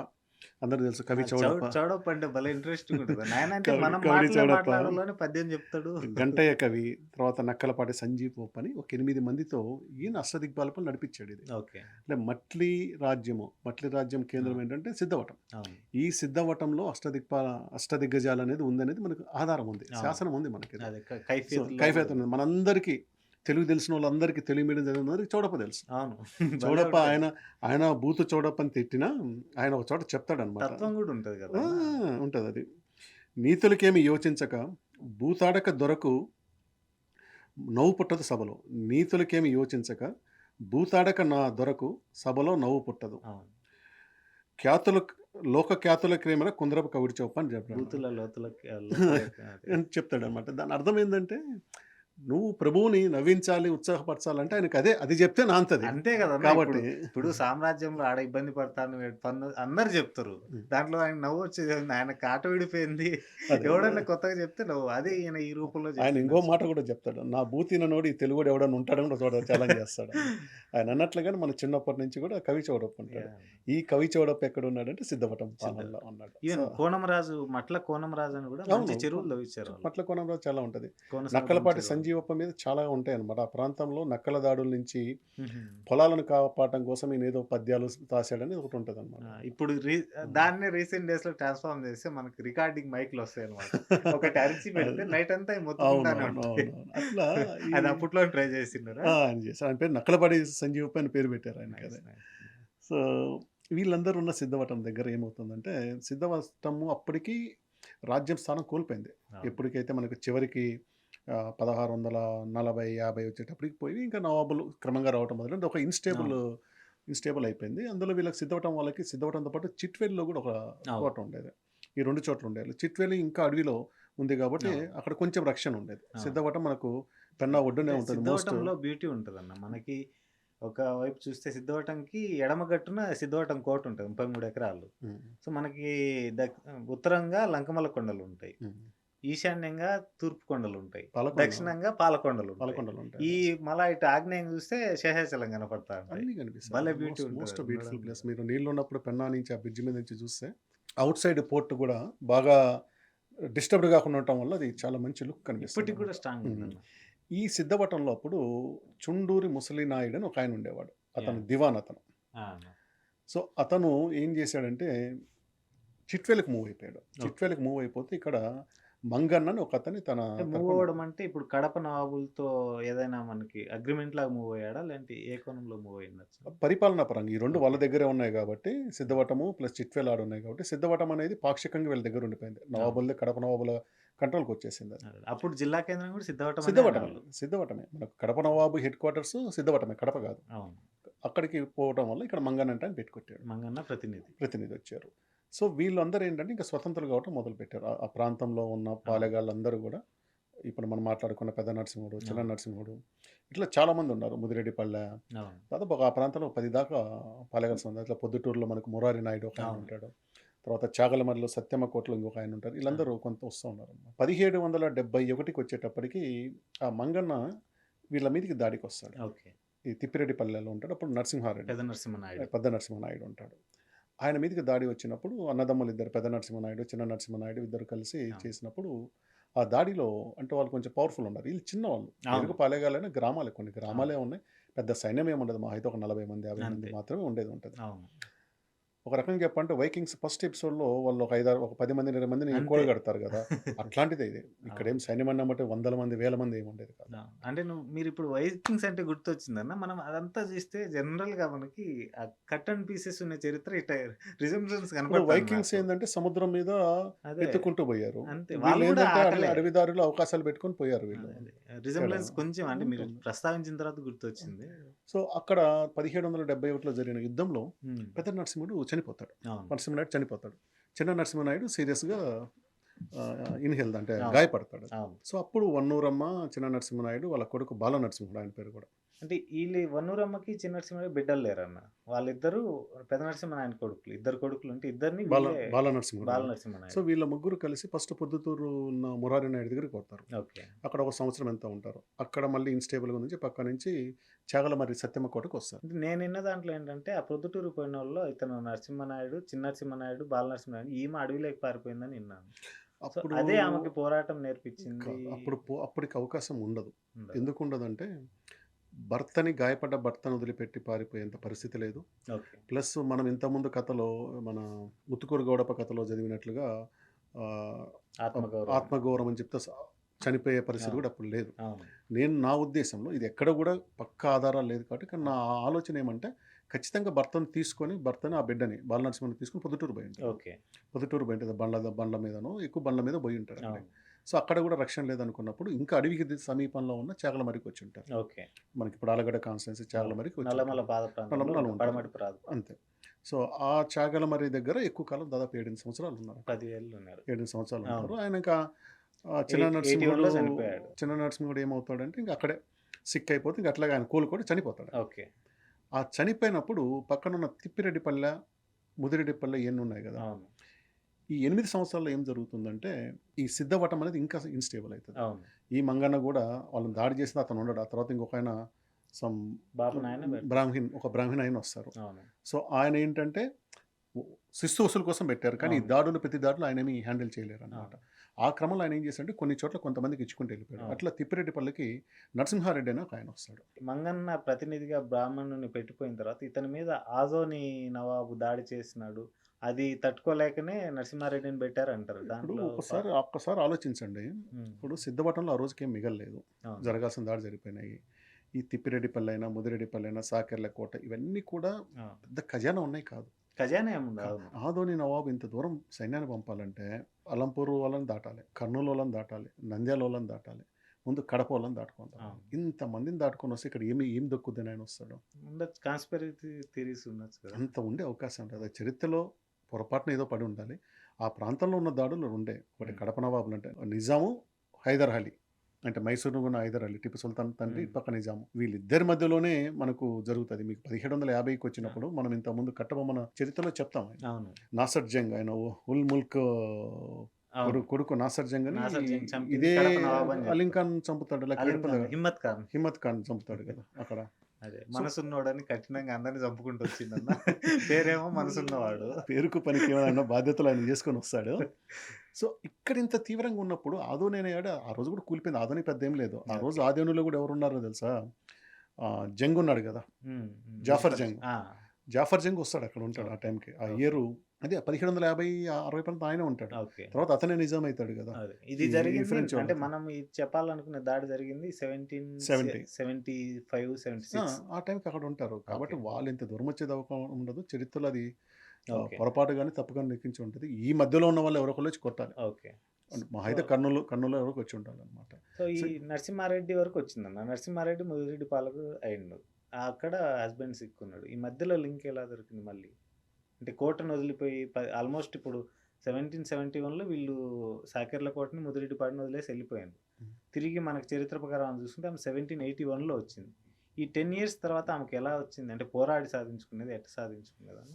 అందరూ తెలుసు కవి చౌడప్ప, చౌడప్ప అంటే భలే ఇంట్రెస్టింగ్ ఉంటుంది. నాయన అంటే కవి మనం కవి చౌడప్ప, మాట్లాడలోనే పద్యం చెప్తాడు. గంటయ్య కవి, తర్వాత నక్కలపాటి సంజీవ్ పోప్ అని ఒక 8 మందితో ఈయన అష్టదిగ్బాలపై నడిపించాడు ఇది. ఓకే. అంటే మట్లి రాజ్యం కేంద్రం ఏంటంటే సిద్ధవటం. అవును. ఈ సిద్ధవటంలో అష్టదిగ్గజాలు అనేది ఉందనేది మనకు ఆధారం ఉంది, అవును. శాసనం ఉంది మనకి. అదే సో కైఫియత్లో కైఫియత్ ఉంది మనందరికీ. తెలుగు తెలిసిన వాళ్ళందరికీ, తెలుగు మీడియం చదివిన అందరికీ చౌడప్ప తెలుసు. అవును. భలే చౌడప్ప ఉంటుంది. ఆయన బూతు చౌడప్పని తిట్టినా ఆయన ఒక చోట చెప్తాడనమాట. తత్వం కూడా ఉంటుంది కదా. ఉంటుంది అది. నీతులకేమి యోచించక భూతాడక దొరకు నవ్వు పుట్టదు సభలో. నీతులకేమి యోచించక భూతాడక నా దొరకు సభలో నవ్వు పుట్టదు. అవును. లోక ఖ్యాతుల క్రేమల కుందరపు కవిడి చౌప అని చెప్పాడు. బూతుల లోతుల చెప్తాడనమాట. దాని అర్థం ఏంటంటే నువ్వు ప్రభువుని నవ్వించాలి, ఉత్సాహపరచాలంటే ఆయనకి అది చెప్తే నాంతది. అంతే కదా. కాబట్టి ఇప్పుడు సామ్రాజ్యంలో ఆడ ఇబ్బంది పడతాను అందరు చెప్తారు. దాంట్లో ఆయన నవ్వు వచ్చేది ఆయన కాట విడిపోయింది. ఎవడన్నా కొత్తగా చెప్తే నవ్వు. అది ఈయన ఈ రూపంలో ఆయన ఇంకో మాట కూడా చెప్తాడు. నా బూతిన నోడి తెలుగుడు ఎవడన్నా ఉంటాడని కూడా చూడ ఛాలెంజ్ చేస్తాడు. ఆయన అన్నట్లుగానే మన చిన్నప్పటి నుంచి కూడా కవి చౌడప్ప ఉంటాడు. ఈ కవి చౌడప్ప ఎక్కడ ఉన్నాడంటే సిద్ధవటం పాలనలో ఉన్నాడు. ఈవెన్ కోనమరాజు మట్ల కోనమరాజు అని కూడా మంచి చెరువులు తవ్వించారు. మట్ల కోనమరాజు చాలా ఉంటది. నక్కలపాటి సంజీవప్ప మీద చాలా ఉంటాయి అన్నమాట. ఆ ప్రాంతంలో నక్కల దాడుల నుంచి పొలాలను కాపాడటం కోసం ఈయన ఏదో పద్యాలు రాశాడని ఒకటి ఉంటుంది అనమాట. ఇప్పుడు దాన్ని రీసెంట్ డేస్ లో ట్రాన్స్ఫార్మ్ చేస్తే మనకి రికార్డింగ్ మైక్లు వస్తాయి అనమాట. ఒకటి అరిచి పెడితే నైట్ అంతా అట్లా అది అప్పట్లో ట్రై చేసినారు. ఆయన పేరు నక్కలపాటి సంజీవప్ప అని పేరు పెట్టారు ఆయన కదా. సో వీళ్ళందరూ ఉన్న సిద్ధవటం దగ్గర ఏమవుతుందంటే సిద్ధవటము అప్పటికి రాజ్యం స్థానం కోల్పోయింది. ఎప్పటికైతే మనకు చివరికి 1640-50 వచ్చేటప్పటికి పోయి ఇంకా నవాబులు క్రమంగా రావటం మొదలైంది. ఒక ఇన్స్టేబుల్ అయిపోయింది. అందులో వీళ్ళకి సిద్ధవటంతో పాటు చిట్వేలిలో కూడా ఒక కోట ఉండేది. ఈ 2 చోట్ల ఉండేది. చిట్వేలి ఇంకా అడవిలో ఉంది కాబట్టి అక్కడ కొంచెం రక్షణ ఉండేది. సిద్ధవటం మనకు పెన్నా ఒడ్డునే ఉంటుంది. సిద్ధవటంలో బ్యూటీ ఉంటుంది అన్న. మనకి ఒక వైపు చూస్తే సిద్ధవటంకి ఎడమ గట్టున సిద్ధవటం కోట ఉంటుంది 33 ఎకరాలు. సో మనకి ఉత్తరంగా లంకమల కొండలు ఉంటాయి. ఈశాన్యంగా తూర్పు కొండలు ఉంటాయి. పాలకొండ దక్షిణంగా పాలకొండలు ఉంటాయి. పాలకొండలు ఉంటాయి. ఈ మళ్ళా ఇటు ఆగ్నేయం చూస్తే శేషాచలం కనపడతా ఉంటాయి. అన్నీ కనిపిస్తాయి. భలే బ్యూటీ మోస్ట్ ఉంటుంది బ్యూటిఫుల్ చూడడానికి ప్లేస్. కూడా. మీరు నీళ్ళు ఉన్నప్పుడు పెన్నా నుంచి ఆ బ్రిడ్జ్ మీద నుంచి చూస్తే అవుట్ సైడ్ పోర్ట్ కూడా బాగా డిస్టర్బ్డ్ కాకుండా ఉండటం వల్ల అది చాలా మంచి లుక్ కనిపిస్తుంది ఇప్పటికి కూడా అన్నమాట. స్ట్రాంగ్ ఉమ్. ఉందన్న. ఈ సిద్ధవటంలో అప్పుడు చుండూరి ముసలి నాయుడు అని ఒక ఆయన ఉండేవాడు. అతను దివాన్ అతను. ఆ, సో అతను ఏం చేశాడంటే చిట్వేలకు మూవ్ అయిపోయాడు. చిట్వేలకు మూవ్ అయిపోతే ఇక్కడ మంగన్న అని ఒక అతని తన అంటే మూవ్ తరపున అవ్వడం అంటే ఇప్పుడు కడప నవాబులతో ఏదైనా మనకి అగ్రిమెంట్ లాగా మూవ్ అయ్యాడా, లేదంటే ఏ కోణంలో మూవ్ అయ్యిండొచ్చు? పరిపాలనా పరంగా ఈ రెండు వాళ్ళ ఓకే. దగ్గరే ఉన్నాయి కాబట్టి సిద్ధవటము ప్లస్ చిట్వేలు ఆడ ఉన్నాయి కాబట్టి సిద్ధవటం అనేది పాక్షికంగా వీళ్ళ దగ్గర ఉండిపోయింది. అవును. నవాబులదే కడప నవాబుల కంట్రోల్కి వచ్చేసింది అది. అదే. అప్పుడు జిల్లా కేంద్రం కూడా సిద్ధవటం అనే సిద్ధవటమే అనేవాళ్ళు. సిద్ధవటమే మనకు కడప నవాబు హెడ్ క్వార్టర్స్ సిద్ధవటమే, కడప కాదు. అవును. అక్కడికి పోవడం వల్ల ఇక్కడ మంగన్ అంటే అని పెట్టుకొట్టాడు, మంగన్న ప్రతినిధి. ప్రతినిధి వచ్చారు. సో వీళ్ళందరూ ఏంటంటే ఇంకా స్వతంత్రులు కావటం మొదలుపెట్టారు. ఆ ప్రాంతంలో ఉన్న అవును. పాలెగాళ్ళందరూ కూడా ఇప్పుడు మనం మాట్లాడుకున్న పెద్ద నరసింహుడు, చిన్న అవును. నరసింహుడు ఇట్లా చాలామంది ఉన్నారు. ముదిరెడ్డిపల్లె అవును. దాదాపు ఒక ఆ ప్రాంతంలో 10 దాకా పాలెగాల్సి ఉంది. అట్లా పొద్దుటూరులో మనకు మురారి నాయుడు ఒక ఆయన అవును. ఉంటాడు. తర్వాత చాగలమరిలో సత్యమ్మ కోటలో ఇంకొక ఆయన ఉంటారు. ఆ, వీళ్ళందరూ కొంత వస్తూ ఉన్నారు. 1771కి వచ్చేటప్పటికి ఆ మంగన్న వీళ్ళ మీదకి దాడికి వస్తాడు. ఓకే. ఈ తిప్పిరెడ్డిపల్లెలో ఉంటాడు. అప్పుడు నరసింహారెడ్డి, పెద్ద నరసింహనాయుడు. పెద్ద నరసింహనాయుడు ఉంటాడు. ఆయన మీదకి దాడి వచ్చినప్పుడు అన్నదమ్ములు ఇద్దరు, పెద్ద నరసింహనాయుడు చిన్న నరసింహనాయుడు ఇద్దరు కలిసి అవును. చేసినప్పుడు ఆ దాడిలో అంటే వాళ్ళు కొంచెం పవర్ఫుల్ ఉన్నారు. వీళ్ళు చిన్నవాళ్ళు, అవును. ఎరుగు పాలేగాలైనా గ్రామాలే, కొన్ని అవును. గ్రామాలే ఉన్నాయి. పెద్ద సైన్యం ఏముండదు, మా అయితే ఒక 40 మంది 50 మంది అంతే. మాత్రమే ఉండేది ఉంటుంది. అవును. ఒక రకంగా చెప్పంటే వైకింగ్స్ ఫస్ట్ ఎపిసోడ్లో వాళ్ళు ఒక 5 ఒక 10 మంది 20 మందిని అంతే. కూడగడతారు కదా, అట్లాంటిదే ఇది. ఇక్కడ అవును. ఏం సైన్యం అన్నమాట వందల మంది వేల మంది ఏమి ఉండేది కాదు. అవును. అంటే మీరు ఇప్పుడు వైకింగ్స్ అంటే గుర్తొచ్చిందన్న. మనం అదంతా చూస్తే జనరల్ గా మనకి ఆ కట్ అండ్ పీసెస్ ఉన్న చరిత్ర ఇట రిజెంబ్లెన్స్ ఇప్పుడు కనపడుతుంది వైకింగ్స్ నాకు. ఏంటంటే సముద్రం మీద అదే. ఎత్తుకుంటూ పోయారు. అంతే. వీళ్ళు వాళ్ళు కూడా ఏంటంటే ఆటలే. అడవి దారిలో అవకాశాలు పెట్టుకొని పోయారు వీళ్ళు. అదే. ఇక్కడ రిజెంబ్లెన్స్ కొంచెం అంటే మీరు ఉంటుంది. ప్రస్తావించిన తర్వాత గుర్తొచ్చింది. సో అక్కడ 1771లో జరిగిన యుద్ధంలో హ్మ్. పెద్ద నరసింహుడు చనిపోతాడు. అవును. నరసింహనాయుడు చనిపోతాడు. చిన్న నరసింహనాయుడు సీరియస్గా ఇన్హెల్త్ అంటే అవును. గాయపడతాడు. అవును. సో అప్పుడు వన్నూరమ్మ, చిన్న నరసింహనాయుడు వాళ్ళ కొడుకు బాల నరసింహుడు, ఆయన పేరు కూడా. అంటే ఈళ్ళు వన్నూరమ్మకి, చిన్న నరసింహకి బిడ్డలు లేరన్న. వాళ్ళిద్దరూ పెద్ద నరసింహనాయుడు కొడుకులు. ఇద్దరు కొడుకులు ఉంటే ఇద్దరిని బాల వీళ్ళే బాల నరసింహుడు. బాల సో నరసింహనాయుడు. వీళ్ళ ముగ్గురు కలిసి ఫస్ట్ పొద్దుటూరు ఉన్న మురారి నాయుడు దగ్గరికి పోతారు. ఓకే. అక్కడ ఒక సంవత్సరం ఎంత ఉంటారు. అక్కడ మళ్ళీ ఇన్స్టేబుల్గా నుంచి పక్క నుంచి చాగలమర్రి సత్యమ్మ కోటకు వస్తారు. అంటే నేనిన్న దాంట్లో ఏంటంటే ఆ ప్రొద్దుటూరు పోయినోళ్ళలో ఇతను నరసింహనాయుడు, చిన్న నరసింహనాయుడు, బాల నరసింహనాయుడు ఈమె అడవిలోకి పారిపోయిందని విన్నాను. సో అప్పుడు అదే ఆమెకి పోరాటం నేర్పించింది. అప్పటికి అవకాశం ఉండదు. ఉండదు. ఎందుకు ఉండదంటే భర్తని భర్తను వదిలిపెట్టి పారిపోయేంత పరిస్థితి లేదు. ఓకే. ప్లస్ మనం ఇంతకుముందు కథలో మన ముత్తుకూరు గౌడప్ప కథలో చదివినట్లుగా ఆ, ఆత్మగౌరవం. ఆత్మగౌరవం అని చెప్తే చనిపోయే పరిస్థితి అవును. కూడా అప్పుడు లేదు. అవును. నేను నా ఉద్దేశంలో ఇది ఎక్కడ కూడా పక్కా ఆధారాలు లేదు కాబట్టి, కానీ నా ఆలోచన ఏమంటే ఖచ్చితంగా భర్తను తీసుకొని ఆ బిడ్డని బాలనరసింహని తీసుకొని పొద్దుటూరు పోయి ఉంటాడు. ఓకే. పొద్దుటూరు పోయి ఉంటుంది, బండ్ల మీదనో ఎక్కువ బండ్ల మీద పోయి ఉంటాడు అక్కడే. అవును. సో అక్కడ కూడా రక్షణ లేదనుకున్నప్పుడు ఇంకా అడవికి సమీపంలో ఉన్న చాగలమరికి వచ్చి ఉంటారు. ఓకే. మనకి ఇప్పుడు ఆలగడ్డ కాన్స్టిట్యున్సీ చాగలమరికి వచ్చి నల్లమల ఉంటారు. పాద ప్రాంతంలో నల్లమల ఉంటారు. పడమటి ప్రాంతం. అంతే. సో ఆ చాగలమరి దగ్గర ఎక్కువ కాలం దాదాపు 7 సంవత్సరాలు ఉన్నారు. 10 ఏళ్ళు ఉన్నారు. 7 సంవత్సరాలు అవును. ఉంటారు. ఆయన ఇంకా చిన్న 81లో నరసింహుడు చనిపోయాడు. ఏమవుతాడంటే ఇంకా అక్కడే సిక్ అయిపోతే ఇంకా అట్లాగే ఆయన కోలుకోడు, చనిపోతాడు. ఓకే. ఆ చనిపోయినప్పుడు పక్కనున్న తిప్పిరెడ్డిపల్లె, ముదిరెడ్డిపల్లె ఇవన్నీ ఉన్నాయి కదా. అవును. ఈ 8 సంవత్సరాల్లో ఏం జరుగుతుందంటే ఈ సిద్ధవటం అనేది ఇంకా ఇన్స్టేబుల్ అవుతుంది. అవును. ఈ మంగన్న కూడా వాళ్ళని దాడి చేసిన అతను ఉండడు. ఆ తర్వాత ఇంకొక ఆయన సమ్ బాపు నాయన పెడతారు. బ్రాహ్మణ్ ఆయన వస్తారు. అవును. సో ఆయన ఏంటంటే శిస్తు వసూలు కోసం పెట్టారు, కానీ ఈ అవును. ప్రతి దాడులు ఆయన ఏమి హ్యాండిల్ చేయలేరు అనమాట. అవును. ఆ క్రమంలో ఆయన ఏం చేశాడంటే కొన్ని చోట్ల కొంతమందికి ఇచ్చుకుంటూ వెళ్ళిపోయాడు. అవును. అట్లా తిప్పిరెడ్డిపల్లికి నరసింహారెడ్డి అని ఒక ఆయన వస్తాడు. మంగన్న ప్రతినిధిగా బ్రాహ్మణుని పెట్టిపోయిన తర్వాత ఇతని మీద ఆదోని నవాబు దాడి చేసినాడు. అది తట్టుకోలేకనే నరసింహారెడ్డిని పెట్టారంటారు. ఇప్పుడు దాంట్లో ఒక్కసారి ఆలోచించండి. హ్మ్. ఇప్పుడు సిద్ధవటంలో ఆ రోజుకి ఏం మిగలలేదు, అవును. జరగాల్సిన దాడి జరిగిపోయినాయి. ఈ తిప్పిరెడ్డిపల్లి అయినా, ముదిరెడ్డిపల్లి అయినా, సాకెర్ల కోట ఇవన్నీ కూడా అవును. పెద్ద ఖజానా ఉన్నాయి కాదు. ఖజానా ఏముండదు. అవును. ఆదోని నవాబు ఇంత దూరం సైన్యాన్ని పంపాలంటే అలంపూర్ వాళ్ళని దాటాలి, కర్నూలు వాళ్ళని దాటాలి, నంద్యాల వాళ్ళని దాటాలి, ముందు కడప వాళ్ళని దాటుకుంటాం. అవును. ఇంతమందిని దాటుకొని వస్తే ఇక్కడ ఏం దొక్కుద్దని ఆయన వస్తాడు. ఉండొచ్చు. కాన్స్పిరసీ థియరీస్ ఉండొచ్చు కదా. అంత ఉండే అవకాశం ఉంటుంది. అది చరిత్రలో పొరపాటున ఏదో పడి ఉండాలి. ఆ ప్రాంతంలో ఉన్న దాడులు ఉండే. ఒకటి కడప నవాబులు అంటే నిజాము, హైదర్ అలీ అంటే మైసూరు ఉన్న హైదర్ అలీ, టిప్పు సుల్తాన్ తండ్రి, పక్క నిజాము, వీళ్ళిద్దరి మధ్యలోనే మనకు జరుగుతుంది. మీకు 1750కి వచ్చినప్పుడు మనం ఇంతకుముందు కట్టబొమ్మన చరిత్రలో చెప్తాం. ఆయన అవును. నాసర్ జంగ్, ఆయన ఉల్ ముల్క్ అవును. కొడుకు నాసర్ జంగ్‌ని నాసర్ జంగ్ చంపింది ఇదే కడప నవాబు అని అలీం చెప్తారు. ఖాన్ చంపుతాడు. లైక్ అలీం కడప ఖాన్, దగ్గర హిమ్మత్ ఖాన్. హిమ్మత్ ఖాన్ చంపుతాడు కదా అక్కడ. అదే సో, మనసున్నోడని కఠినంగా అందరిని చంపుకుంటూ వచ్చిండన్న. పేరేమో మనసున్నవాడు. పేరుకు పనికి ఏమైనా బాధ్యతలు ఆయన చేసుకొని వస్తాడు. సో, ఇక్కడ ఇంత తీవ్రంగా ఉన్నప్పుడు ఆదోనేనాడు ఆ రోజు కూడా కూలిపోయింది. ఆదోని పెద్ద ఏం లేదు. ఆ రోజు ఓకే. ఆదోనిలో కూడా ఎవరున్నారో తెలుసా? జంగ్ ఉన్నాడు కదా! హ్మ్. జాఫర్ జంగ్. ఆ! జాఫర్ జంగ్ వస్తాడు అక్కడ ఉంటాడు ఆ ఓకే. టైంకి. ఆ ఓకే. ఇయరు అదే 1750, 60 ప్రాంతం ఆయనే ఉంటాడు. ఓకే. తర్వాత అతనే నిజాం అయితాడు కదా! అదే. ఇది ఈ జరిగింది ఫ్రెంచ్ అంటే వాళ్ళతో. మనం ఇది చెప్పాలనుకునే దాడి జరిగింది 70 1775, 76. ఆ టైంకి అక్కడ ఉంటారు. కాబట్టి ఓకే. వాళ్ళు ఇంత దూరం వచ్చేది అవకాశం ఉండదు. చరిత్రలో అది ఓకే. పొరపాటు గాని, తప్పు గాని లెక్కించి ఉంటది. ఈ మధ్యలో ఉన్న వాళ్ళు ఎవరో ఒకళ్ళు వచ్చి కొట్టాలి. ఓకే. అంటే మహా సో, అయితే కర్నూలులో ఎవరో వచ్చి ఉండాలన్నమాట. సో ఈ సో, నరసింహారెడ్డి వరకు వచ్చిందన్న. నరసింహారెడ్డి ముదిరెడ్డి పాలకు అయిండు. అక్కడ హస్బెండ్ సిక్కున్నాడు. ఈ మధ్యలో లింక్ ఎలా దొరికింది మళ్ళీ? అంటే కోటను వదిలిపోయి ఆల్మోస్ట్ ఇప్పుడు 1771లో వీళ్ళు సాకెర్ల కోటని, ముదిరెడ్డిపాడుని వదిలేసి వెళ్ళిపోయారు. హ్మ్. తిరిగి మనకు చరిత్ర ప్రకారం ఆమె చూసుకుంటే ఆమె 1781లో వచ్చింది. ఈ 10 ఇయర్స్ తర్వాత ఆమెకి ఎలా వచ్చింది? అంటే పోరాడి సాధించుకునేది, ఎట్లా సాధించుకునేదన్న?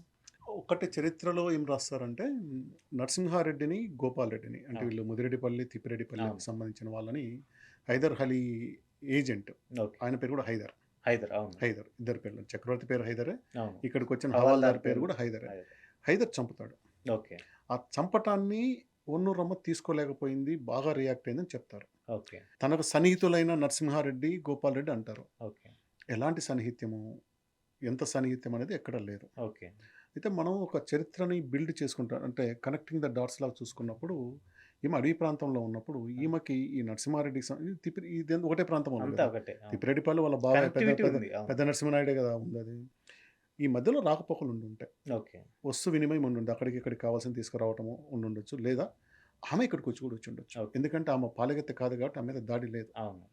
ఒకటి చరిత్రలో ఏం రాస్తారంటే నరసింహారెడ్డిని, గోపాల్ రెడ్డిని అంటే అవును. వీళ్ళు ముదిరెడ్డిపల్లి, అవును. తిప్పిరెడ్డిపల్లికి సంబంధించిన వాళ్ళని హైదర్ అలీ ఏజెంట్. ఓకే. ఆయన పేరు కూడా హైదర్. హైదర్. అవును. హైదర్ ఇద్దరు పేర్లు. చక్రవర్తి పేరు హైదరే. అవును. ఇక్కడికి వచ్చిన హవాల్దార్ హవాల్దార్ పేరు పేరు కూడా హైదరే. హైదర్. హైదర్ చంపుతాడు. ఓకే. ఆ చంపటాన్ని ఒన్నూరమ్మ తీసుకోలేకపోయింది. బాగా రియాక్ట్ అయిందని చెప్తారు. ఓకే. తనకు సన్నిహితులైన నరసింహారెడ్డి, గోపాల్ రెడ్డి అంటారు. ఓకే. ఎలాంటి సన్నిహిత్యము, ఎంత సన్నిహిత్యం అనేది ఎక్కడ లేదు. ఓకే. అయితే మనం ఒక చరిత్రని బిల్డ్ చేసుకుంటాం. అంటే కనెక్టింగ్ ద డాట్స్ లాగా చూసుకున్నప్పుడు ఈమె అడవి ప్రాంతంలో ఉన్నప్పుడు ఈమెకి ఈ నరసింహారెడ్డికి ఇది ఒకటే ప్రాంతం ఉంది అంతా కదా! ఒకటే. అవును. తిప్పిరెడ్డిపల్లి వాళ్ళ బాబాయ్ పెద్ద కనెక్టివిటీ పెద్ద ఉంది. అవును. పెద్ద నరసింహనాయుడే కదా ఉండేది. ఈ మధ్యలో రాకపోకలు ఉండుంటాయి. ఓకే. వస్తు వినిమయం ఉండుంది. అక్కడికి ఇక్కడికి కావాల్సింది తీసుకురావటము ఉండుండొచ్చు. లేదా ఆమె ఇక్కడికి వచ్చి కూడా వచ్చుండొచ్చు. ఓకే. ఎందుకంటే ఆమె పాలెగత్తె కాదు కాబట్టి ఆమె మీద దాడి లేదు. అవును.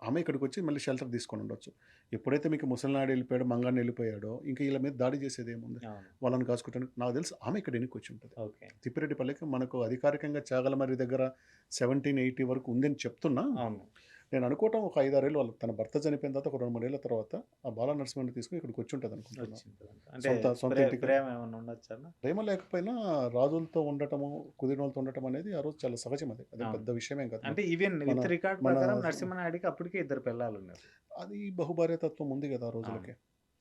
ఆమె ఇక్కడికి వచ్చి మళ్ళీ షెల్టర్ తీసుకొని ఉండొచ్చు. ఎప్పుడైతే మీకు ముసలినాయుడు వెళ్ళిపోయాడో, మంగాన్ని వెళ్ళిపోయాడో ఇంకా వీళ్ళ మీద దాడి చేసేది ఏముంది? అవును. వాళ్ళని కాచుకోవడానికి నాకు తెలిసి ఆమె ఇక్కడ ఎన్నికొచ్చి ఉంటుంది. ఓకే. తిప్పిరెడ్డిపల్లికి మనకు అధికారికంగా చాగలమర్రి దగ్గర 1780 వరకు ఉందని చెప్తున్నా. అవును. నేను అనుకోవటం ఒక 5, 6 ఏళ్ళు వాళ్ళ తన భర్త చనిపోయిన తర్వాత ఒక 2, 3 ఏళ్ల తర్వాత ఆ బాల నరసింహని తీసుకొని ఇక్కడికి వచ్చి ఉంటుంది అనుకుంటున్నాను. వచ్చింటదంట. అంటే సొంత ఇంటికి ప్రేమ ఏమన్నా ఉండొచ్చన్న? ప్రేమ లేకపోయినా రాజులతో ఉండటము, కుదిరినోళ్ళతో ఉండటం అనేది ఆ రోజు చాలా సహజం. అది అదే అవును. పెద్ద విషయమేం కాదు. అంటే ఈవెన్ మన విత్ రికార్డ్ మన ప్రకారం నరసింహనాయుడికి అప్పటికే 2 పిల్లలున్నారు. అది బహుభార్యాతత్వం ఉంది కదా ఆ రోజులకి.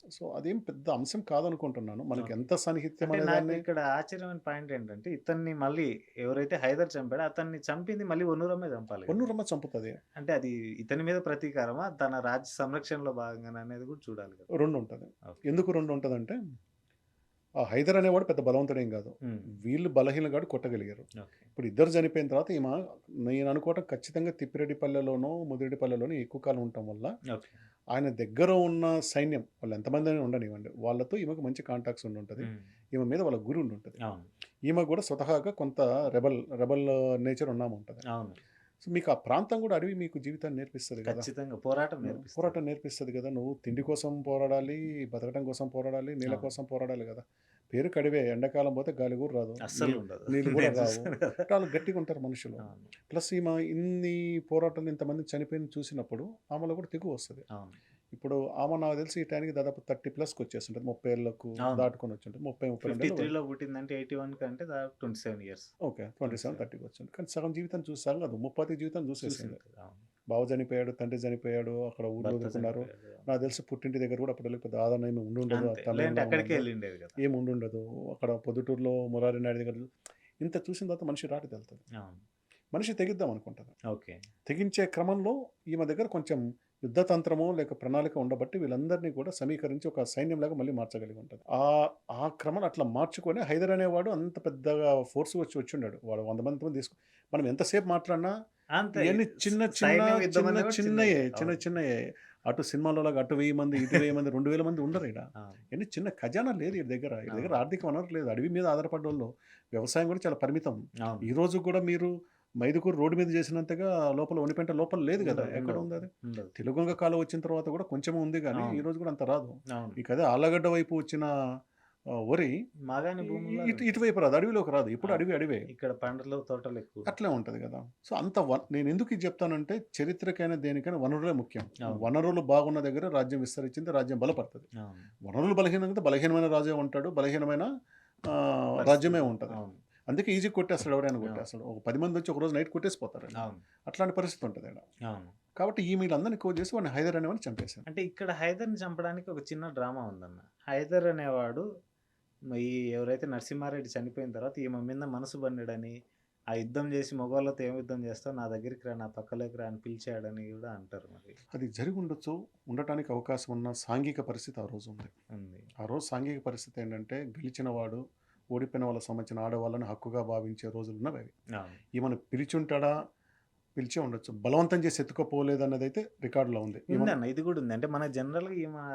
సో అదేం పెద్ద అంశం కాదనుకుంటున్నాను. మనకి అవును. ఎంత సాన్నిహిత్యం అంటే అనే నాకు దాన్ని ఇక్కడ ఆశ్చర్యమైన పాయింట్ ఏంటంటే ఇతన్ని మళ్ళీ ఎవరైతే హైదర్ చంపాడో అతన్ని చంపింది మళ్ళీ ఒన్నూరమ్మే చంపాలి కదా! పొన్నూరమ్మ చంపుతుంది. అంటే అది ఇతని మీద ప్రతీకారమా? తన రాజ్య సంరక్షణలో భాగంగానా అనేది కూడా చూడాలి కదా! 2 ఉంటది. ఓకే. ఎందుకు 2 ఉంటదంటే ఆ హైదర్ అనేవాడు పెద్ద బలవంతుడేం కాదు. హ్మ్. వీళ్ళు బలహీనలు కాబట్టి కొట్టగలిగారు. ఓకే. ఇప్పుడు ఇద్దరు చనిపోయిన తర్వాత ఈమె నేను అనుకోవటం ఖచ్చితంగా తిప్పిరెడ్డిపల్లెలోనో, ముదిరెడ్డిపల్లెలోనో ఎక్కువ కాలం ఉండటం వల్ల ఓకే. ఆయన దగ్గర ఉన్న సైన్యం వాళ్ళు ఎంతమంది అయినా ఉండనివ్వండి. వాళ్ళతో ఈమెకు మంచి కాంటాక్ట్స్ ఉండుంటది. హ్మ్. ఈమె మీద వాళ్ళ గురి ఉండుంటది. అవును. ఈమె కూడా స్వతహాగా కొంత రెబెల్ నేచర్ ఉన్నాముంటది. అవును. సో మీకు ఆ ప్రాంతం కూడా అడవి మీకు జీవితాన్ని నేర్పిస్తది కదా! ఖచ్చితంగా పోరాటం నేర్పిస్తది. పోరాటం నేర్పిస్తది కదా! నువ్వు తిండి కోసం పోరాడాలి, బతకడం కోసం పోరాడాలి, నీళ్ళ అవును. కోసం పోరాడాలి కదా! పేరుకి అడవే. ఎండాకాలం పోతే గాలి కూడా రాదు. అస్సలు ఉండదు. నీళ్ళు కూడా నేను రావు. చూసాను కదా! వాళ్ళు గట్టిగా ఉంటారు మనుషులు. అవును. ప్లస్ ఈమె ఇన్ని పోరాటాలు ఇంతమంది చనిపోయింది చూసినప్పుడు ఆమెలో కూడా తెగువ వస్తది. అవును. ఇప్పుడు ఆమె నాకు తెలిసి ఈ టైంకి దాదాపు 30+ వచ్చేస్తుంటది. 30 ఏళ్ళకు అవును. దాటుకొని వచ్చుంటది. 30, 32 ఏళ్ళు 53లో పుట్టిందంటే 81 కంటే దాదాపు 27 ఇయర్స్ ఓకే. 27, 30కి వచ్చింది. కానీ సగం జీవితం చూసాం కాదు. ముప్పాతిక జీవితం చూసేసింది. చూసింటది. అవును. బావ చనిపోయాడు, తండ్రి చనిపోయాడు, అక్కడ ఊర్లో భర్త వదులుకున్నారు. చనిపోయాడు. నాకు తెలిసి పుట్టింటి దగ్గర కూడా అప్పుడు పెద్ద ఆదరణ ఏమి ఉండుండదు. అంతే. లేదంటే అక్కడికే వెళ్ళిండేది కదా! ఏమి ఉండుండదు. అక్కడ పొద్దుటూరులో మురారి నాయుడు దగ్గర ఇంత చూసిన తర్వాత మనిషి రాటి తెలుతుంది. అవును. మనిషి తెగిద్దాం అనుకుంటుంది. ఓకే. తెగించే క్రమంలో ఈమె దగ్గర కొంచెం యుద్ధతంత్రమో లేక ప్రణాళిక ఉండబట్టి వీళ్ళందరినీ కూడా సమీకరించి ఒక సైన్యంలాగా మళ్ళీ మార్చగలిగి ఉంటుంది. ఆ క్రమం అట్లా మార్చుకొని హైదర్ అనేవాడు అంత పెద్దగా ఫోర్స్ వచ్చిండాడు. వాడు 100 మందితో మనం ఎంతసేపు మాట్లాడినా అంతే. ఇవన్నీ చిన్న సైన్యం యుద్ధం అనేది కూడా చిన్నయే చిన్నదే. చిన్నయే. అటు సినిమాలో లాగా అటు 1000 మంది, ఇటు 1000 మంది, 2000 మంది ఉండరు ఈడ. అవును. ఇవన్నీ చిన్న ఖజానా లేదు ఈడి దగ్గర. ఈడి దగ్గర అవును. ఆర్థిక వనరు లేదు. అడవి మీద ఆధారపడ్డోళ్ళు. వ్యవసాయం కూడా చాలా పరిమితం. అవును. ఈ రోజు కూడా మీరు మైదుకూరు రోడ్డు మీద చేసినంతగా లోపల ఒనిపెంట లోపల లేదు కదా! ఉండదు. ఎక్కడ ఉంది అది? ఉండదు. తెలుగొంగ కాలం వచ్చిన తర్వాత కూడా కొంచెం ఉంది కానీ అవును. ఈ రోజు కూడా అంత రాదు. అవును. మీకు అదే ఆళ్ళగడ్డ వైపు వచ్చిన వరి మాగాణి భూముల్లో ఇటువైపు రాదు. అడవిలోకి రాదు. ఇప్పుడు అడవే. ఇక్కడ పండ్ల తోటలు ఎక్కువ. అట్లే ఉంటది కదా! సో అంత నేను ఎందుకు ఇది చెప్తానంటే చరిత్రకైనా దేనికైనా వనరులే ముఖ్యం. అవును. వనరులు బాగున్న దగ్గర రాజ్యం విస్తరించింది, రాజ్యం బలపడుతుంది. అవును. వనరులు బలహీనంగా బలహీనమైన రాజే ఉంటాడు. బలహీనమైన రాజ్యమే ఉంటది. అవును. అందుకే ఈజీ కొట్టేస్తాడు, ఎవరైనా అవును. కొట్టేస్తాడు. ఒక 10 మంది వచ్చి ఒక రోజు నైట్ కొట్టేసిపోతారు. అవును. అట్లాంటి పరిస్థితి ఉంటుంది ఈడ. అవును. కాబట్టి ఈ వీళ్ళందరినీ కోవ్ చేసి వాడిని హైదర్ అనేవాడిని చంపేశారు. అంటే ఇక్కడ హైదర్‌ని చంపడానికి ఒక చిన్న డ్రామా ఉందన్న. హైదర్ అనేవాడు ఈ ఎవరైతే నరసింహారెడ్డి చనిపోయిన తర్వాత ఈమె మీద మనసు పన్నాడని, ఆ యుద్ధం చేసి మగవాళ్ళతో ఏం యుద్ధం చేస్తావు నా దగ్గరికి రా, నా పక్కలోకి రా అని పిలిచాడని కూడా అంటారు మరి. అది జరిగి ఉండొచ్చు, ఉండటానికి అవకాశం ఉన్న సాంఘిక పరిస్థితి ఆ రోజు ఉంది. ఉంది. ఆ రోజు సాంఘిక పరిస్థితి ఏంటంటే గెలిచిన వాడు ఓడిపోయిన వాళ్ళకి సంబంధించిన ఆడవాళ్ళని హక్కుగా భావించే రోజులు ఉన్నవి అవి. అవును. ఈమెను పిలిచుంటాడా, పిలిచే ఉండొచ్చు. బలవంతం చేసి ఎత్తుకోపోలేదు అన్నది అయితే రికార్డులో ఉంది. ఉందన్న ఇది కూడా ఉంది. అంటే మన జనరల్‌గా ఈమె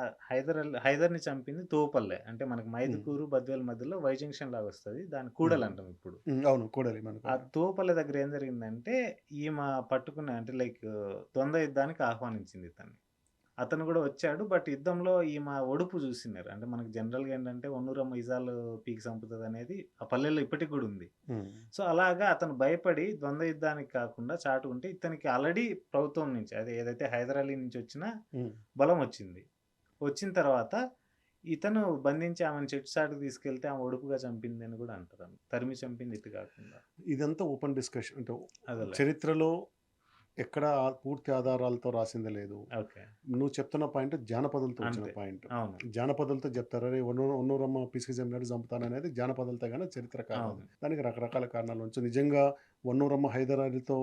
హైదర్‌ని చంపింది తోపల్లె. అంటే మనకు మైదుకూరు, బద్వేల్ మధ్యలో వై జంక్షన్ లాగా వస్తది. దాన్ని కూడలి అంటాం ఇప్పుడు. అవును, కూడలి మనకు. ఆ తోపల్లె దగ్గర ఏం జరిగిందంటే ఈమె పట్టుకున్న అంటే లైక్ ద్వంద్వ యుద్ధానికి ఆహ్వానించింది ఇతన్ని. అతను కూడా వచ్చాడు. బట్ యుద్ధంలో ఈమె ఒడుపు చూసినారు. అంటే మనకు జనరల్‌గా ఏంటంటే "ఒన్నూరమ్మ ఇజాలు పీకి చంపుతదనేది" ఆ పల్లెల్లో ఇప్పటికి కూడా ఉంది. సో, అలాగా అతను భయపడి ద్వంద్వ యుద్ధానికి కాకుండా చాటుకుంటే ఇతనికి ఆల్రెడీ ప్రభుత్వం నుంచి అదే ఏదైతే హైదర్ అలీ నుంచి వచ్చిన బలం వచ్చింది. వచ్చిన తర్వాత ఇతను బంధించి ఆమెను చెట్టు చాటుకు తీసుకెళ్తే ఆమె ఒడుపుగా చంపింది అని కూడా అంటారు. తరిమి చంపింది ఇటు కాకుండా. ఇదంతా ఓపెన్ డిస్కషన్. అంటే అదేలే. చరిత్రలో ఎక్కడ పూర్తి ఆధారాలతో రాసింది లేదు. ఓకే. నువ్వు చెప్తున్న పాయింట్ జానపదులతో వచ్చిన అంతే. పాయింట్. అవును. జానపదులతో చెప్తారు, అరే ఒన్నూరమ్మ పిసికి చంపినట్టు చంపుతాననేది జానపదులతో కానీ చరిత్ర కాదు. అవును. దానికి రకరకాల కారణాలు ఉంచు. నిజంగా ఒన్నూరమ్మ హైదర్ అలీతో